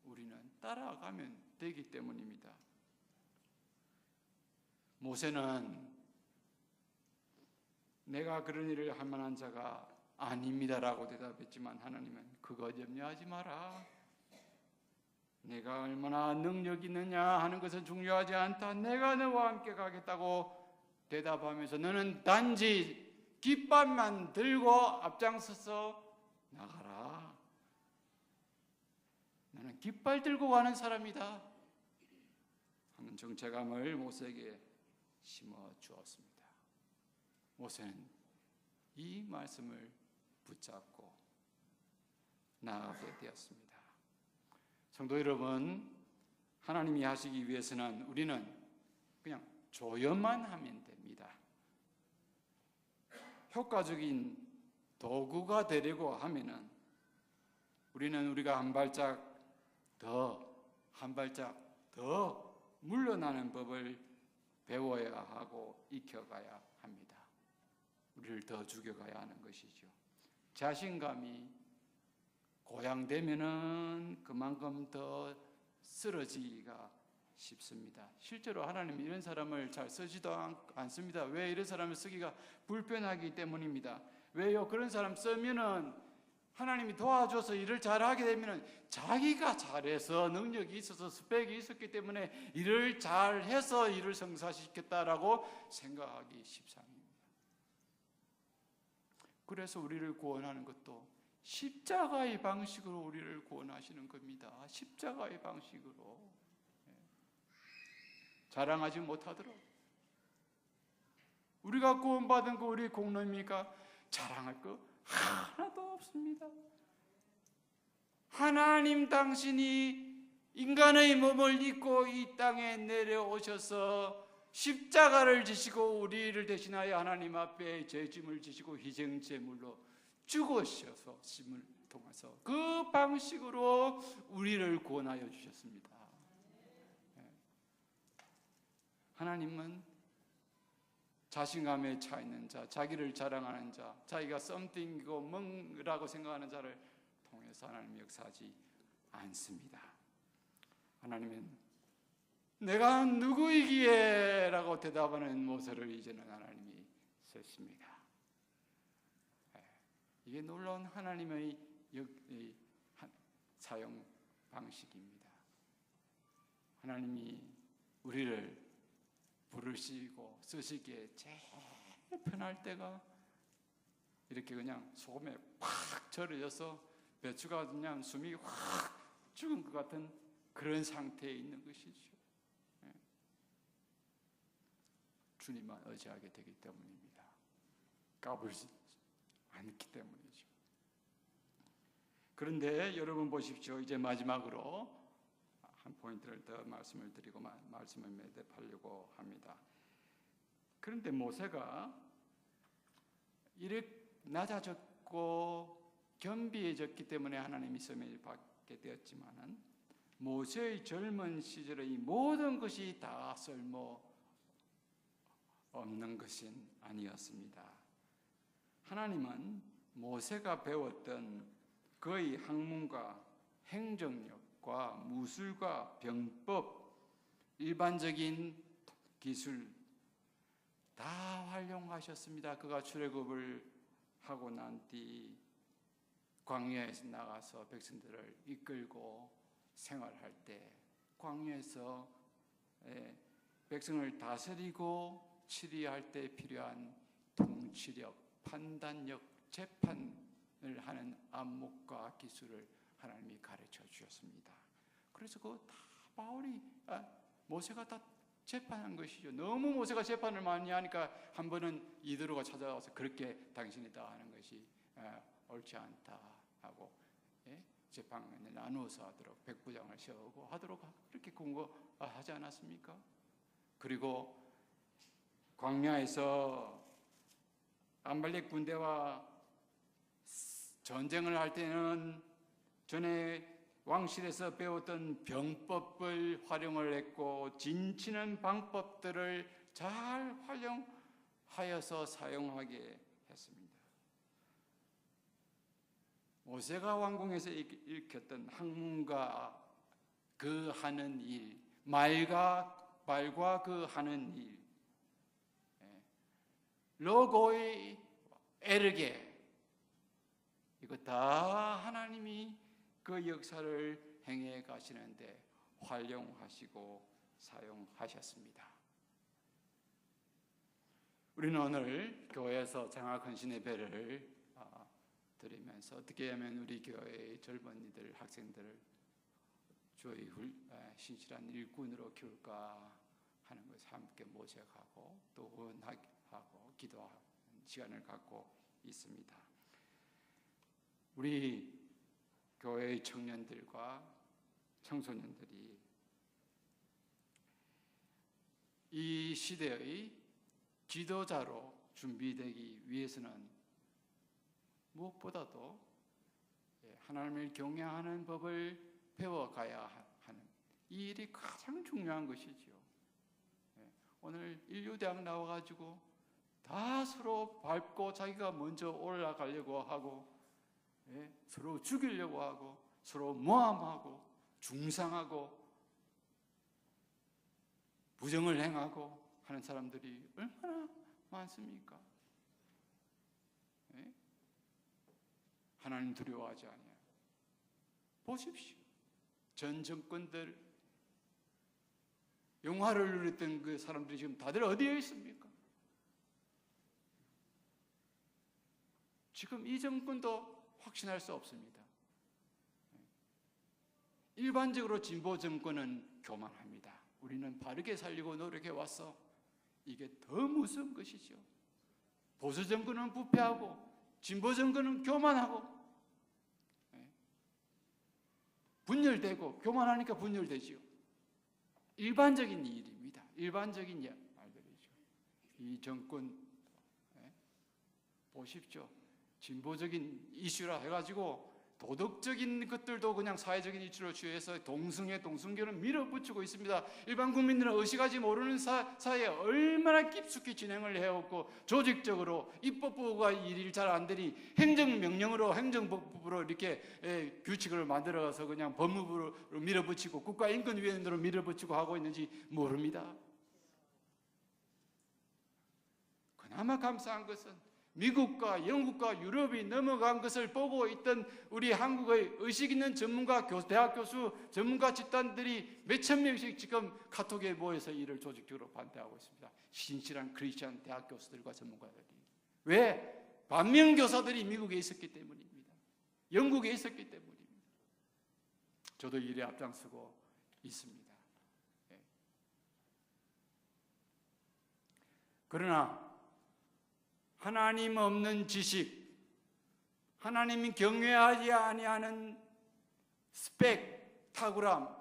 우리는 따라가면 되기 때문입니다. 모세는 내가 그런 일을 할 만한 자가 아닙니다라고 대답했지만 하나님은 그거 염려하지 마라. 내가 얼마나 능력 있느냐 하는 것은 중요하지 않다. 내가 너와 함께 가겠다고 대답하면서 너는 단지 깃발만 들고 앞장서서 나가라. 나는 깃발 들고 가는 사람이다 하는 정체감을 모세에게 심어 주었습니다. 모세는 이 말씀을 붙잡고 나아가게 되었습니다. 성도 여러분, 하나님이 하시기 위해서는 우리는 그냥 조연만 하면 됩니다. 효과적인 도구가 되려고 하면은 우리는 우리가 한 발짝 더 물러나는 법을 배워야 하고 익혀가야 합니다. 우리를 더 죽여가야 하는 것이죠. 자신감이 고양되면은 그만큼 더 쓰러지기가 쉽습니다. 실제로 하나님이 이런 사람을 잘 쓰지도 않습니다. 왜? 이런 사람을 쓰기가 불편하기 때문입니다. 왜요? 그런 사람 쓰면은 하나님이 도와줘서 일을 잘하게 되면은 자기가 잘해서 능력이 있어서 스펙이 있었기 때문에 일을 잘해서 일을 성사시켰다라고 생각하기 십상입니다. 그래서 우리를 구원하는 것도 십자가의 방식으로 우리를 구원하시는 겁니다. 십자가의 방식으로. 자랑하지 못하도록. 우리가 구원받은 거 우리 공로입니까? 자랑할 거 하나도 없습니다. 하나님 당신이 인간의 몸을 입고 이 땅에 내려오셔서 십자가를 지시고 우리를 대신하여 하나님 앞에 죄짐을 지시고 희생제물로 죽으셔서 심을 통해서 그 방식으로 우리를 구원하여 주셨습니다. 하나님은 자신감에 차 있는 자, 자기를 자랑하는 자, 자기가 썸띵이고 멍이라고 생각하는 자를 통해서 하나님이 역사하지 않습니다. 하나님은 내가 누구이기에? 라고 대답하는 모세를 이제는 하나님이 쓰십니다. 이게 놀라운 하나님의 사용 방식입니다. 하나님이 우리를 부르시고 쓰시기에 제일 편할 때가 이렇게 그냥 소금에 팍 절여져서 배추가 그냥 숨이 확 죽은 것 같은 그런 상태에 있는 것이죠. 주님만 의지하게 되기 때문입니다. 까불지 않기 때문이죠. 그런데 여러분 보십시오. 이제 마지막으로 한 포인트를 더 말씀을 드리고 말씀을 매듭하려고 합니다. 그런데 모세가 이렇게 낮아졌고 겸비해졌기 때문에 하나님이 섭리를 받게 되었지만은 모세의 젊은 시절의 모든 것이 다 쓸모 없는 것은 아니었습니다. 하나님은 모세가 배웠던 그의 학문과 행정력과 무술과 병법, 일반적인 기술 다 활용하셨습니다. 그가 출애굽을 하고 난 뒤 광야에서 나가서 백성들을 이끌고 생활할 때 광야에서 백성을 다스리고 치리할 때 필요한 통치력, 판단력, 재판을 하는 안목과 기술을 하나님이 가르쳐 주셨습니다. 그래서 그거 다 모세가 다 재판한 것이죠. 너무 모세가 재판을 많이 하니까 한 번은 이드로가 찾아와서 그렇게 당신이 다 하는 것이 옳지 않다 하고 재판을 나누어서 하도록 백부장을 세우고 하도록 그렇게 공고하지 않았습니까? 그리고 광야에서 아말렉 군대와 전쟁을 할 때는 전에 왕실에서 배웠던 병법을 활용을 했고 진치는 방법들을 잘 활용하여서 사용하게 했습니다. 모세가 왕궁에서 일으켰던 학문과 그 하는 일, 말과 그 하는 일, 로고의 에르게, 이거 다 하나님이 그 역사를 행해 가시는데 활용하시고 사용하셨습니다. 우리는 오늘 교회에서 장학헌신 예배를 드리면서 어떻게 하면 우리 교회의 젊은이들, 학생들을 주의 신실한 일꾼으로 키울까 하는 것을 함께 모색하고 또 의논하고 기도하는 시간을 갖고 있습니다. 우리 교회의 청년들과 청소년들이 이 시대의 지도자로 준비되기 위해서는 무엇보다도 하나님을 경외하는 법을 배워가야 하는 이 일이 가장 중요한 것이지요. 오늘 인류대학 나와가지고 다 서로 밟고 자기가 먼저 올라가려고 하고 서로 죽이려고 하고 서로 모함하고 중상하고 부정을 행하고 하는 사람들이 얼마나 많습니까? 하나님 두려워하지 않아요. 보십시오. 전 정권들 영화를 누렸던 그 사람들이 지금 다들 어디에 있습니까? 지금 이 정권도 확신할 수 없습니다. 일반적으로 진보 정권은 교만합니다. 우리는 바르게 살려고 노력해 왔어. 이게 더 무서운 것이죠. 보수 정권은 부패하고 진보 정권은 교만하고 분열되고 교만하니까 분열되지요. 일반적인 일입니다. 일반적인 말들이죠. 이 정권 보십시오. 진보적인 이슈라 해가지고 도덕적인 것들도 그냥 사회적인 이슈로 취해서 동성애를 밀어붙이고 있습니다. 일반 국민들은 의식하지 모르는 사이에 얼마나 깊숙이 진행을 해왔고 조직적으로 입법부가 일이 잘 안 되니 행정명령으로 행정법으로 이렇게 규칙을 만들어서 그냥 법무부로 밀어붙이고 국가인권위원회로 밀어붙이고 하고 있는지 모릅니다. 그나마 감사한 것은 미국과 영국과 유럽이 넘어간 것을 보고 있던 우리 한국의 의식 있는 전문가, 대학 교수, 전문가 집단들이 몇천 명씩 지금 카톡에 모여서 이를 조직적으로 반대하고 있습니다. 신실한 크리스천 대학 교수들과 전문가들이. 왜? 반면교사들이 미국에 있었기 때문입니다. 영국에 있었기 때문입니다. 저도 일에 앞장서고 있습니다. 그러나 하나님 없는 지식, 하나님이 경외하지 아니하는 스펙, 탁월함,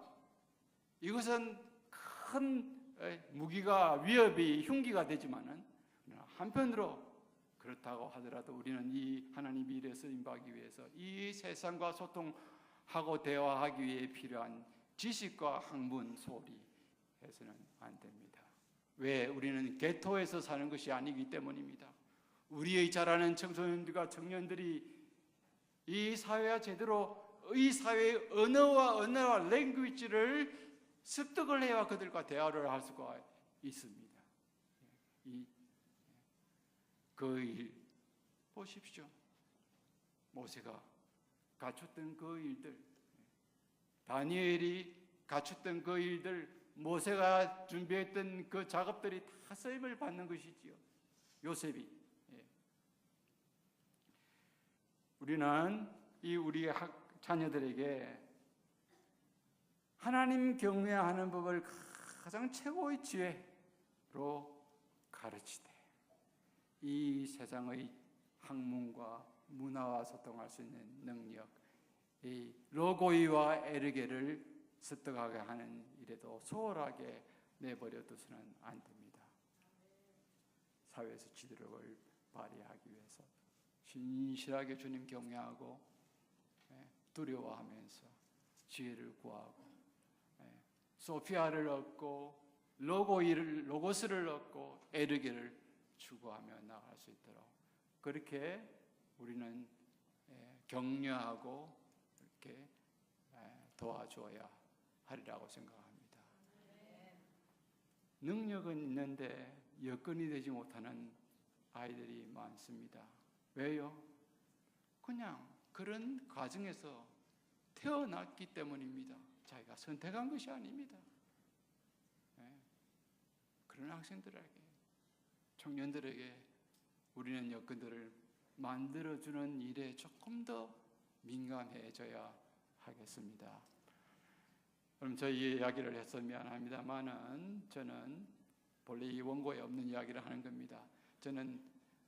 이것은 큰 무기가 위협이 흉기가 되지만은 한편으로 그렇다고 하더라도 우리는 이 하나님 일에 쓰임받기 위해서 이 세상과 소통하고 대화하기 위해 필요한 지식과 학문 소리 해서는 안 됩니다. 왜? 우리는 개토에서 사는 것이 아니기 때문입니다. 우리의 자라는 청소년들과 청년들이 이 사회와 제대로 이 사회의 언어와 랭귀지를 습득을 해야 그들과 대화를 할 수가 있습니다. 그 일 보십시오. 모세가 갖췄던 그 일들, 다니엘이 갖췄던 그 일들, 모세가 준비했던 그 작업들이 다 쓰임을 받는 것이지요. 요셉이. 우리는 우리 자녀들에게 하나님 경외하는 법을 가장 최고의 지혜로 가르치되 이 세상의 학문과 문화와 소통할 수 있는 능력, 이 로고이와 에르게를 습득하게 하는 일에도 소홀하게 내버려 두서는 안 됩니다. 사회에서 지도력을 발휘하기 위해서 신실하게 주님 경외하고 두려워하면서 지혜를 구하고 소피아를 얻고 로고스를 얻고 에르게를 추구하며 나아갈 수 있도록 그렇게 우리는 격려하고 이렇게 도와줘야 하리라고 생각합니다. 능력은 있는데 여건이 되지 못하는 아이들이 많습니다. 왜요? 그냥 그런 과정에서 태어났기 때문입니다. 자기가 선택한 것이 아닙니다. 그런 학생들에게, 청년들에게 우리는 여건들을 만들어주는 일에 조금 더 민감해져야 하겠습니다. 그럼 저희 이야기를 해서 미안합니다만은 저는 본래 이 원고에 없는 이야기를 하는 겁니다. 저는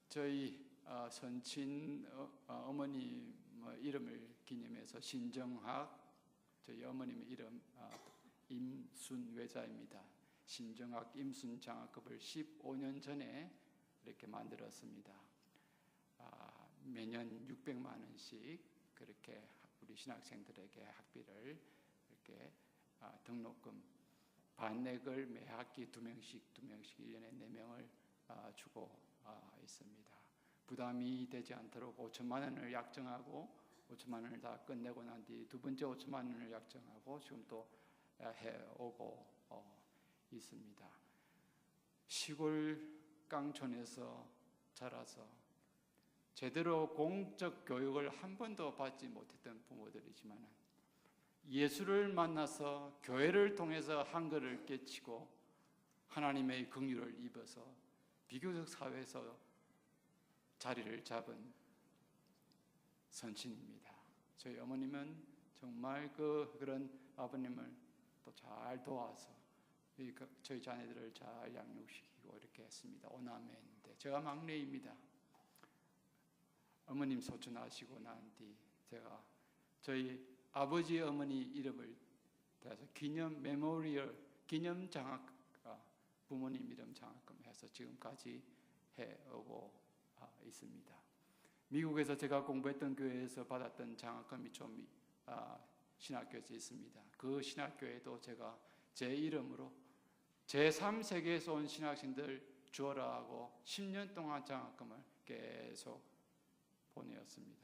저희 선친 어머니 이름을 기념해서 신정학, 저희 어머님의 이름 임순외자입니다. 신정학 임순장학급을 15년 전에 이렇게 만들었습니다. 매년 600만 원씩 그렇게 우리 신학생들에게 학비를 이렇게 등록금 반액을 매 학기 2명씩 1년에 4명을 주고 있습니다. 부담이 되지 않도록 5천만 원을 약정하고 5천만 원을 다 끝내고 난 뒤 두 번째 5천만 원을 약정하고 지금 또 해오고 있습니다. 시골 깡촌에서 자라서 제대로 공적 교육을 한 번도 받지 못했던 부모들이지만 예수를 만나서 교회를 통해서 한글을 깨치고 하나님의 긍휼을 입어서 비교적 사회에서 자리를 잡은 선친입니다. 저희 어머님은 정말 그런 아버님을 또 잘 도와서 저희 자녀들을 잘 양육시키고 이렇게 했습니다. 5남매인데 제가 막내입니다. 어머님 소천하시고 난 뒤 제가 저희 아버지 어머니 이름을 대해서 기념 메모리얼 기념 장학 부모님 이름 장학금 해서 지금까지 해오고 있습니다. 미국에서 제가 공부했던 교회에서 받았던 장학금이 좀 신학교에서 있습니다. 그 신학교에도 제가 제 이름으로 제3세계에서 온 신학생들 주어라 하고 10년 동안 장학금을 계속 보내었습니다.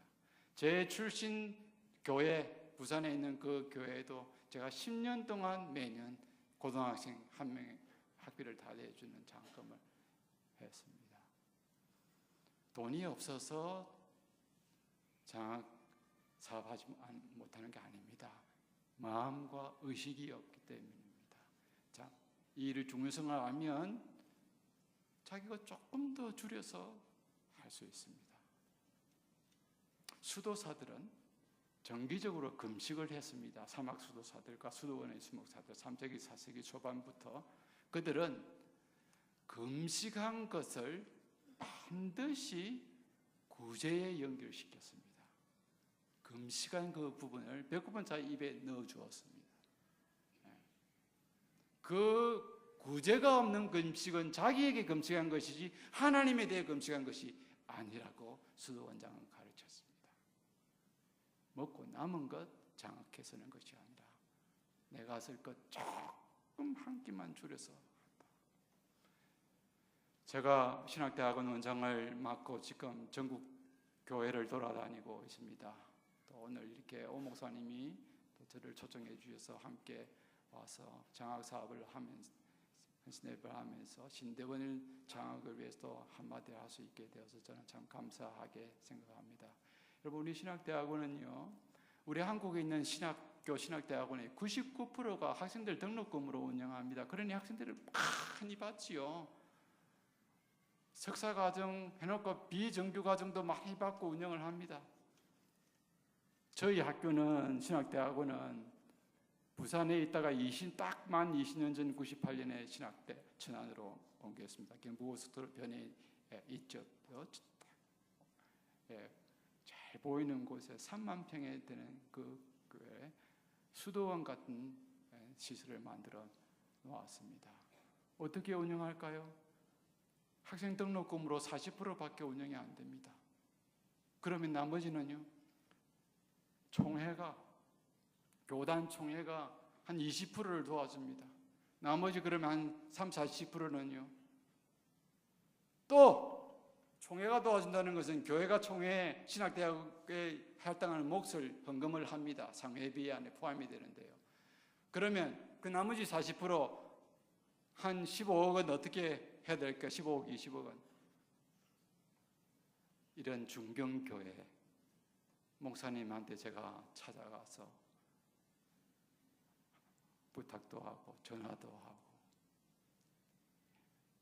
제 출신 교회, 부산에 있는 그 교회에도 제가 10년 동안 매년 고등학생 한 명의 학비를 다 내주는 장학금을 했습니다. 돈이 없어서 장학 사업하지 못하는 게 아닙니다. 마음과 의식이 없기 때문입니다. 자, 이 일을 중요성을 알면 자기가 조금 더 줄여서 할 수 있습니다. 수도사들은 정기적으로 금식을 했습니다. 사막 수도사들과 수도원의 수목사들 3세기 4세기 초반부터 그들은 금식한 것을 반드시 구제에 연결시켰습니다. 금식한 그 부분을 배고픈 자 입에 넣어 주었습니다. 그 구제가 없는 금식은 자기에게 금식한 것이지 하나님에 대해 금식한 것이 아니라고 수도원장은 가르쳤습니다. 먹고 남은 것 장악해서는 것이 아니라 내가 쓸 것 조금 한 끼만 줄여서 한다. 제가 신학대학원 원장을 맡고 지금 전국 교회를 돌아다니고 있습니다. 또 오늘 이렇게 오 목사님이 또 저를 초청해 주셔서 함께 와서 장학 사업을 하면서 스냅을 하면서 신대원을 장학을 위해서 한마디 할 수 있게 되어서 저는 참 감사하게 생각합니다. 여러분 우리 신학대학원은요, 우리 한국에 있는 신학대학원의 99%가 학생들 등록금으로 운영합니다. 그러니 학생들을 많이 받지요. 석사과정 해놓고 비정규과정도 많이 받고 운영을 합니다. 저희 학교는 신학대학원은 부산에 있다가 딱 만 20년 전 98년에 신학대 천안으로 옮겼습니다. 경부고속도로 변에 있죠. 잘 보이는 곳에 3만 평에 되는 그 교회 수도원 같은 시설을 만들어 놓았습니다. 어떻게 운영할까요? 학생 등록금으로 40%밖에 운영이 안 됩니다. 그러면 나머지는요? 총회가 교단 총회가 한 20%를 도와줍니다. 나머지 그러면 한 30-40%는요. 또 총회가 도와준다는 것은 교회가 총회 신학대학에 할당하는 몫을 헌금을 합니다. 상회비 안에 포함이 되는데요. 그러면 그 나머지 40% 한 15억 원 어떻게 해야 될까? 15억, 20억 원. 이런 중경교회 목사님한테 제가 찾아가서 부탁도 하고 전화도 하고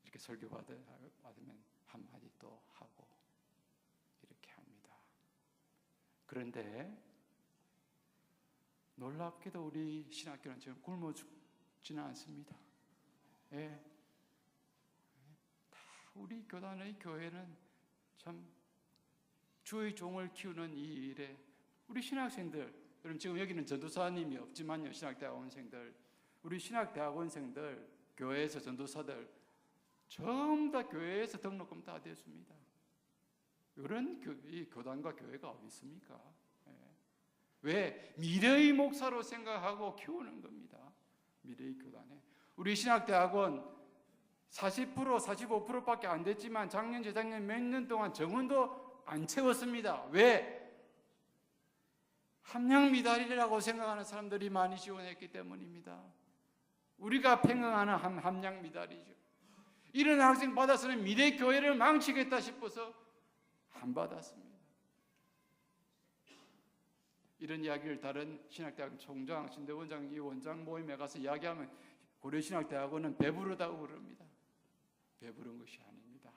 이렇게 설교 받으면 한마디 또 하고 이렇게 합니다. 그런데 놀랍게도 우리 신학교는 지금 굶어 죽지는 않습니다. 예. 다 우리 교단의 교회는 참 주의 종을 키우는 이 일에 우리 신학생들, 여러분 지금 여기는 전도사님이 없지만요, 신학대학원생들, 우리 신학대학원생들, 교회에서 전도사들 전부 다 교회에서 등록금 다 됐습니다. 이런 이 교단과 교회가 어디 있습니까? 예. 왜? 미래의 목사로 생각하고 키우는 겁니다. 미래의 교단에. 우리 신학대학원 40%, 45%밖에 안 됐지만 작년, 재작년 몇 년 동안 정원도 안 채웠습니다. 왜? 함량미달이라고 생각하는 사람들이 많이 지원했기 때문입니다. 우리가 평행하는 함량미달이죠. 이런 학생 받아서는 미래 교회를 망치겠다 싶어서 안 받았습니다. 이런 이야기를 다른 신학대학 총장, 신대원장, 이 원장 모임에 가서 이야기하면 고려신학대학원은 배부르다고 그럽니다. 배부른 것이 아닙니다.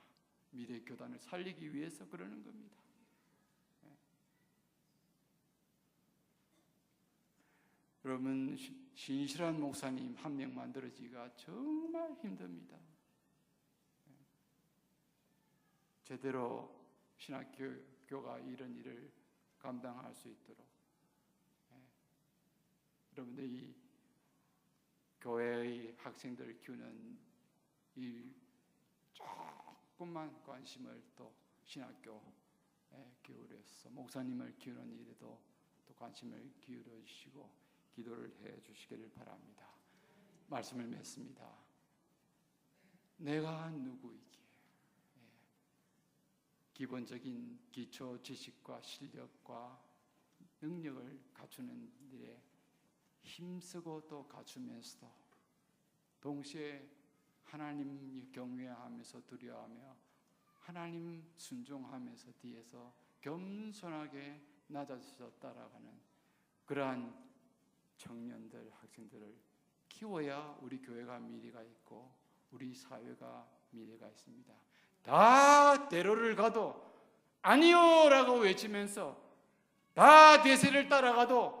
미래 교단을 살리기 위해서 그러는 겁니다. 여러분 신실한 목사님 한 명 만들어지기가 정말 힘듭니다. 제대로 신학교가 이런 일을 감당할 수 있도록 여러분들 이 교회의 학생들을 키우는 이 조금만 관심을 또 신학교에 기울여서 목사님을 키우는 일에도 또 관심을 기울여 주시고 기도를 해 주시기를 바랍니다. 말씀을 맺습니다. 내가 누구이기에 기본적인 기초 지식과 실력과 능력을 갖추는 일에 힘쓰고 또 갖추면서도 동시에 하나님 경외하면서 두려워하며 하나님 순종하면서 뒤에서 겸손하게 낮아져서 따라가는 그러한 청년들, 학생들을 키워야 우리 교회가 미래가 있고 우리 사회가 미래가 있습니다. 다 대로를 가도 아니요라고 외치면서 다 대세를 따라가도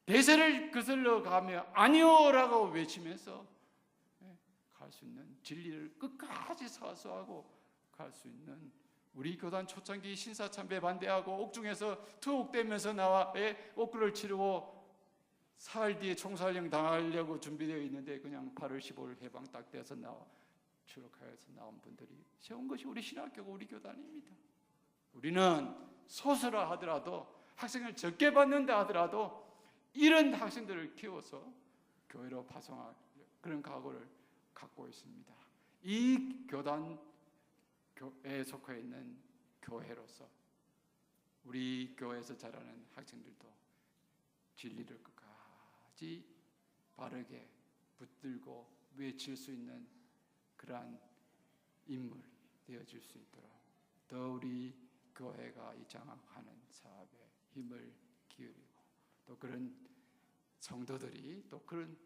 대세를 거슬러 가며 아니요라고 외치면서 갈 수 있는 진리를 끝까지 사수하고 갈 수 있는 우리 교단 초창기 신사참배 반대하고 옥중에서 투옥되면서 나와 옥구를 치르고 사흘 뒤에 총살령 당하려고 준비되어 있는데 그냥 8월 15일 해방 딱 돼서 출력하여서 나온 분들이 세운 것이 우리 신학교고 우리 교단입니다. 우리는 소수라 하더라도 학생을 적게 받는다 하더라도 이런 학생들을 키워서 교회로 파송할 그런 각오를 갖고 있습니다. 이 교단에 속해 있는 교회로서 우리 교회에서 자라는 학생들도 진리를 끝까지 바르게 붙들고 외칠 수 있는 그러한 인물이 되어질 수 있도록 더 우리 교회가 이 장악하는 사업에 힘을 기울이고 또 그런 성도들이 또 그런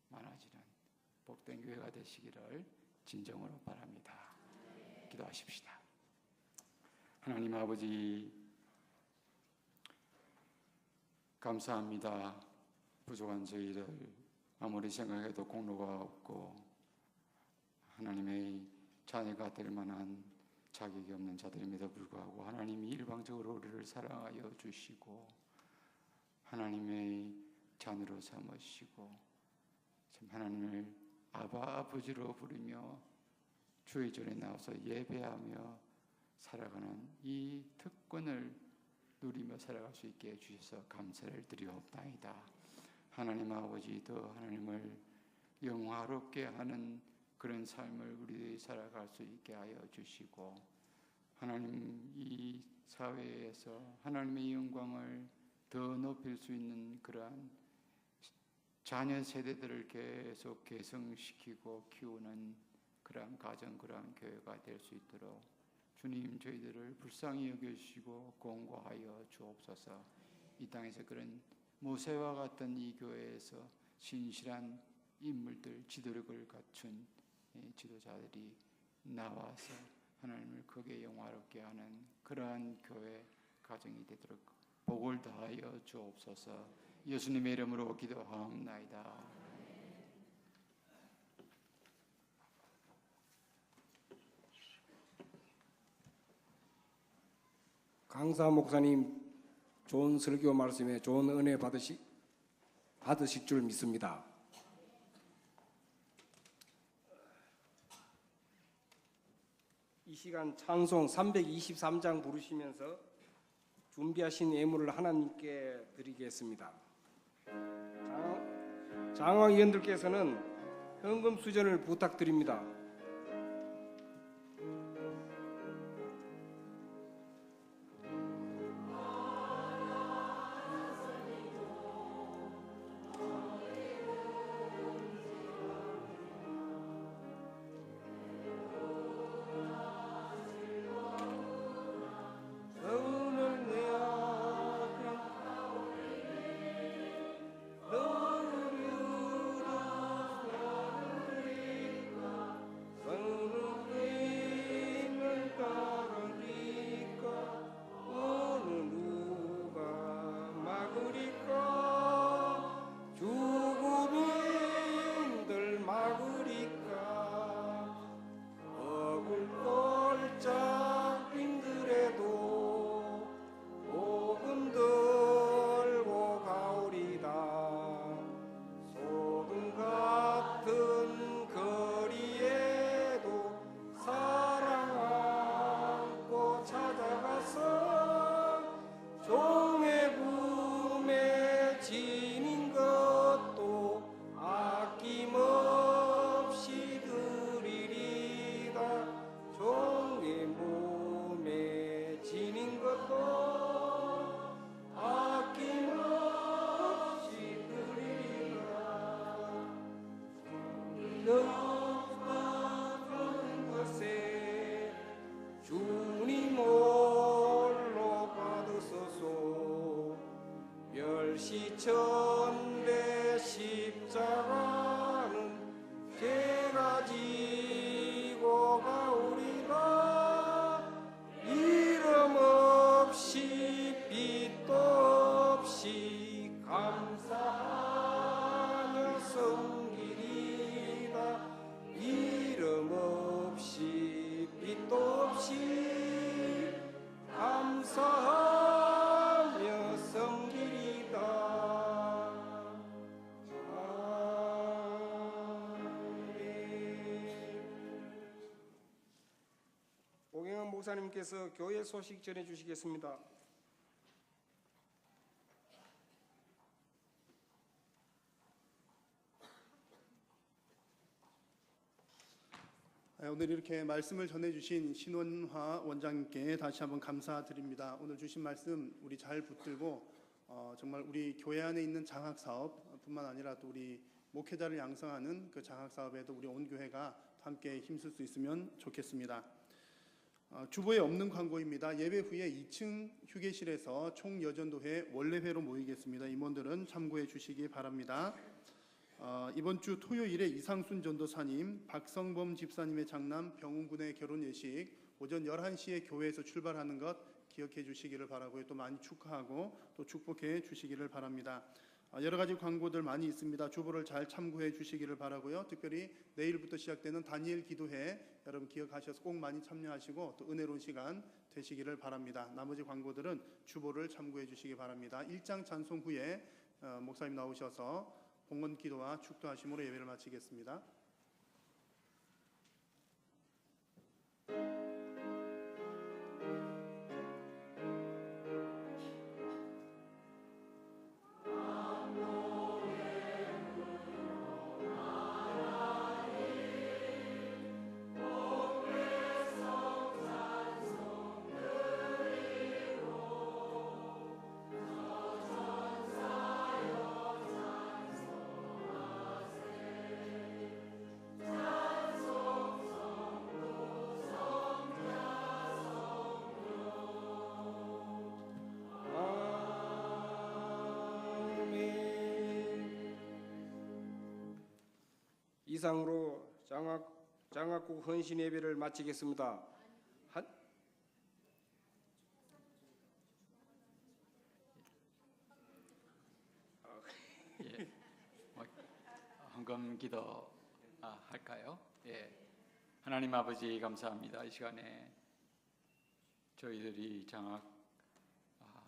많아지는 복된 교회가 되시기를 진정으로 바랍니다. 기도하십시다. 하나님 아버지 감사합니다. 부족한 저희를 아무리 생각해도 공로가 없고 하나님의 자녀가 될 만한 자격이 없는 자들임에도 불구하고 하나님이 일방적으로 우리를 사랑하여 주시고 하나님의 자녀로 삼으시고 참 하나님을 아바 아버지로 부르며 주의 전에 나와서 예배하며 살아가는 이 특권을 누리며 살아갈 수 있게 해주셔서 감사를 드리옵나이다. 하나님 아버지 더 하나님을 영화롭게 하는 그런 삶을 우리들이 살아갈 수 있게 하여 주시고 하나님 이 사회에서 하나님의 영광을 더 높일 수 있는 그러한 자녀 세대들을 계속 개성시키고 키우는 그러한 가정, 그러한 교회가 될 수 있도록 주님 저희들을 불쌍히 여겨주시고 공고하여 주옵소서. 이 땅에서 그런 모세와 같은 이 교회에서 신실한 인물들, 지도력을 갖춘 지도자들이 나와서 하나님을 크게 영화롭게 하는 그러한 교회 가정이 되도록 복을 다하여 주옵소서. 예수님의 이름으로 기도하옵나이다. 강사 목사님 좋은 설교 말씀에 좋은 은혜 받으실 줄 믿습니다. 이 시간 찬송 323장 부르시면서 준비하신 예물을 하나님께 드리겠습니다. 장황위원들께서는 현금 수전을 부탁드립니다. 천대 십자가는 죄가 지고 가오리다. 이름 없이 빛도 없이 감사하며 섬기리다. 이름 없이 빛도 없이 감사하며 섬기리다. 오경환 목사님께서 교회 소식 전해 주시겠습니다. 오늘 이렇게 말씀을 전해주신 신원화 원장님께 다시 한번 감사드립니다. 오늘 주신 말씀 우리 잘 붙들고 정말 우리 교회 안에 있는 장학사업뿐만 아니라 또 우리 목회자를 양성하는 그 장학사업에도 우리 온 교회가 함께 힘쓸 수 있으면 좋겠습니다. 주보에 없는 광고입니다. 예배 후에 2층 휴게실에서 총여전도회 원래회로 모이겠습니다. 임원들은 참고해 주시기 바랍니다. 이번 주 토요일에 이상순 전도사님, 박성범 집사님의 장남 병훈군의 결혼 예식 오전 11시에 교회에서 출발하는 것 기억해 주시기를 바라고요. 또 많이 축하하고 또 축복해 주시기를 바랍니다. 여러 가지 광고들 많이 있습니다. 주보를 잘 참고해 주시기를 바라고요. 특별히 내일부터 시작되는 다니엘 기도회 여러분 기억하셔서 꼭 많이 참여하시고 또 은혜로운 시간 되시기를 바랍니다. 나머지 광고들은 주보를 참고해 주시기 바랍니다. 1장 찬송 후에 목사님 나오셔서 봉헌 기도와 축도하심으로 예배를 마치겠습니다. 이상으로 장학국 헌신 예배를 마치겠습니다. 예, 헌금 기도 할까요? 예, 하나님 아버지 감사합니다. 이 시간에 저희들이 장학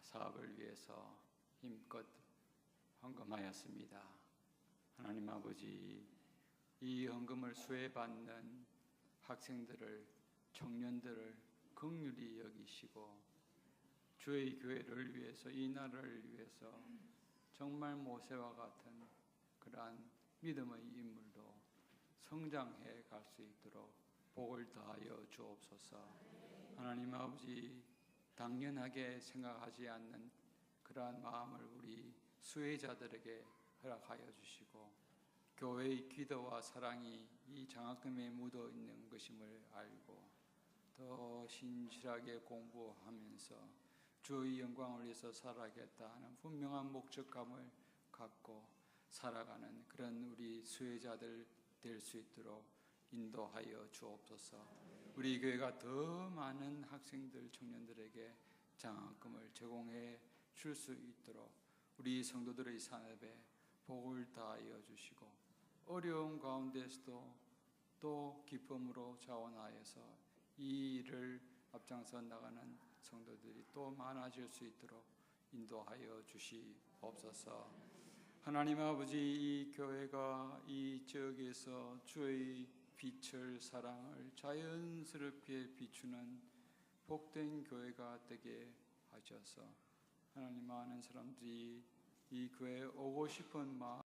사업을 위해서 힘껏 헌금하였습니다. 하나님 아버지, 이 헌금을 수혜받는 학생들을, 청년들을 긍휼히 여기시고 주의 교회를 위해서, 이 나라를 위해서 정말 모세와 같은 그러한 믿음의 인물로 성장해 갈 수 있도록 복을 더하여 주옵소서. 하나님 아버지, 당연하게 생각하지 않는 그러한 마음을 우리 수혜자들에게 허락하여 주시고 교회의 기도와 사랑이 이 장학금에 묻어 있는 것임을 알고 더 신실하게 공부하면서 주의 영광을 위해서 살아가겠다 하는 분명한 목적감을 갖고 살아가는 그런 우리 수혜자들 될 수 있도록 인도하여 주옵소서. 우리 교회가 더 많은 학생들, 청년들에게 장학금을 제공해 줄 수 있도록 우리 성도들의 산업에 복을 다하여 주시고 어려운 가운데서도 또 기쁨으로 자원하여서 이 일을 앞장서 나가는 성도들이 또 많아질 수 있도록 인도하여 주시옵소서. 하나님 아버지, 이 교회가 이 지역에서 주의 빛을, 사랑을 자연스럽게 비추는 복된 교회가 되게 하셔서 하나님, 많은 사람들이 이 교회에 오고 싶은 마음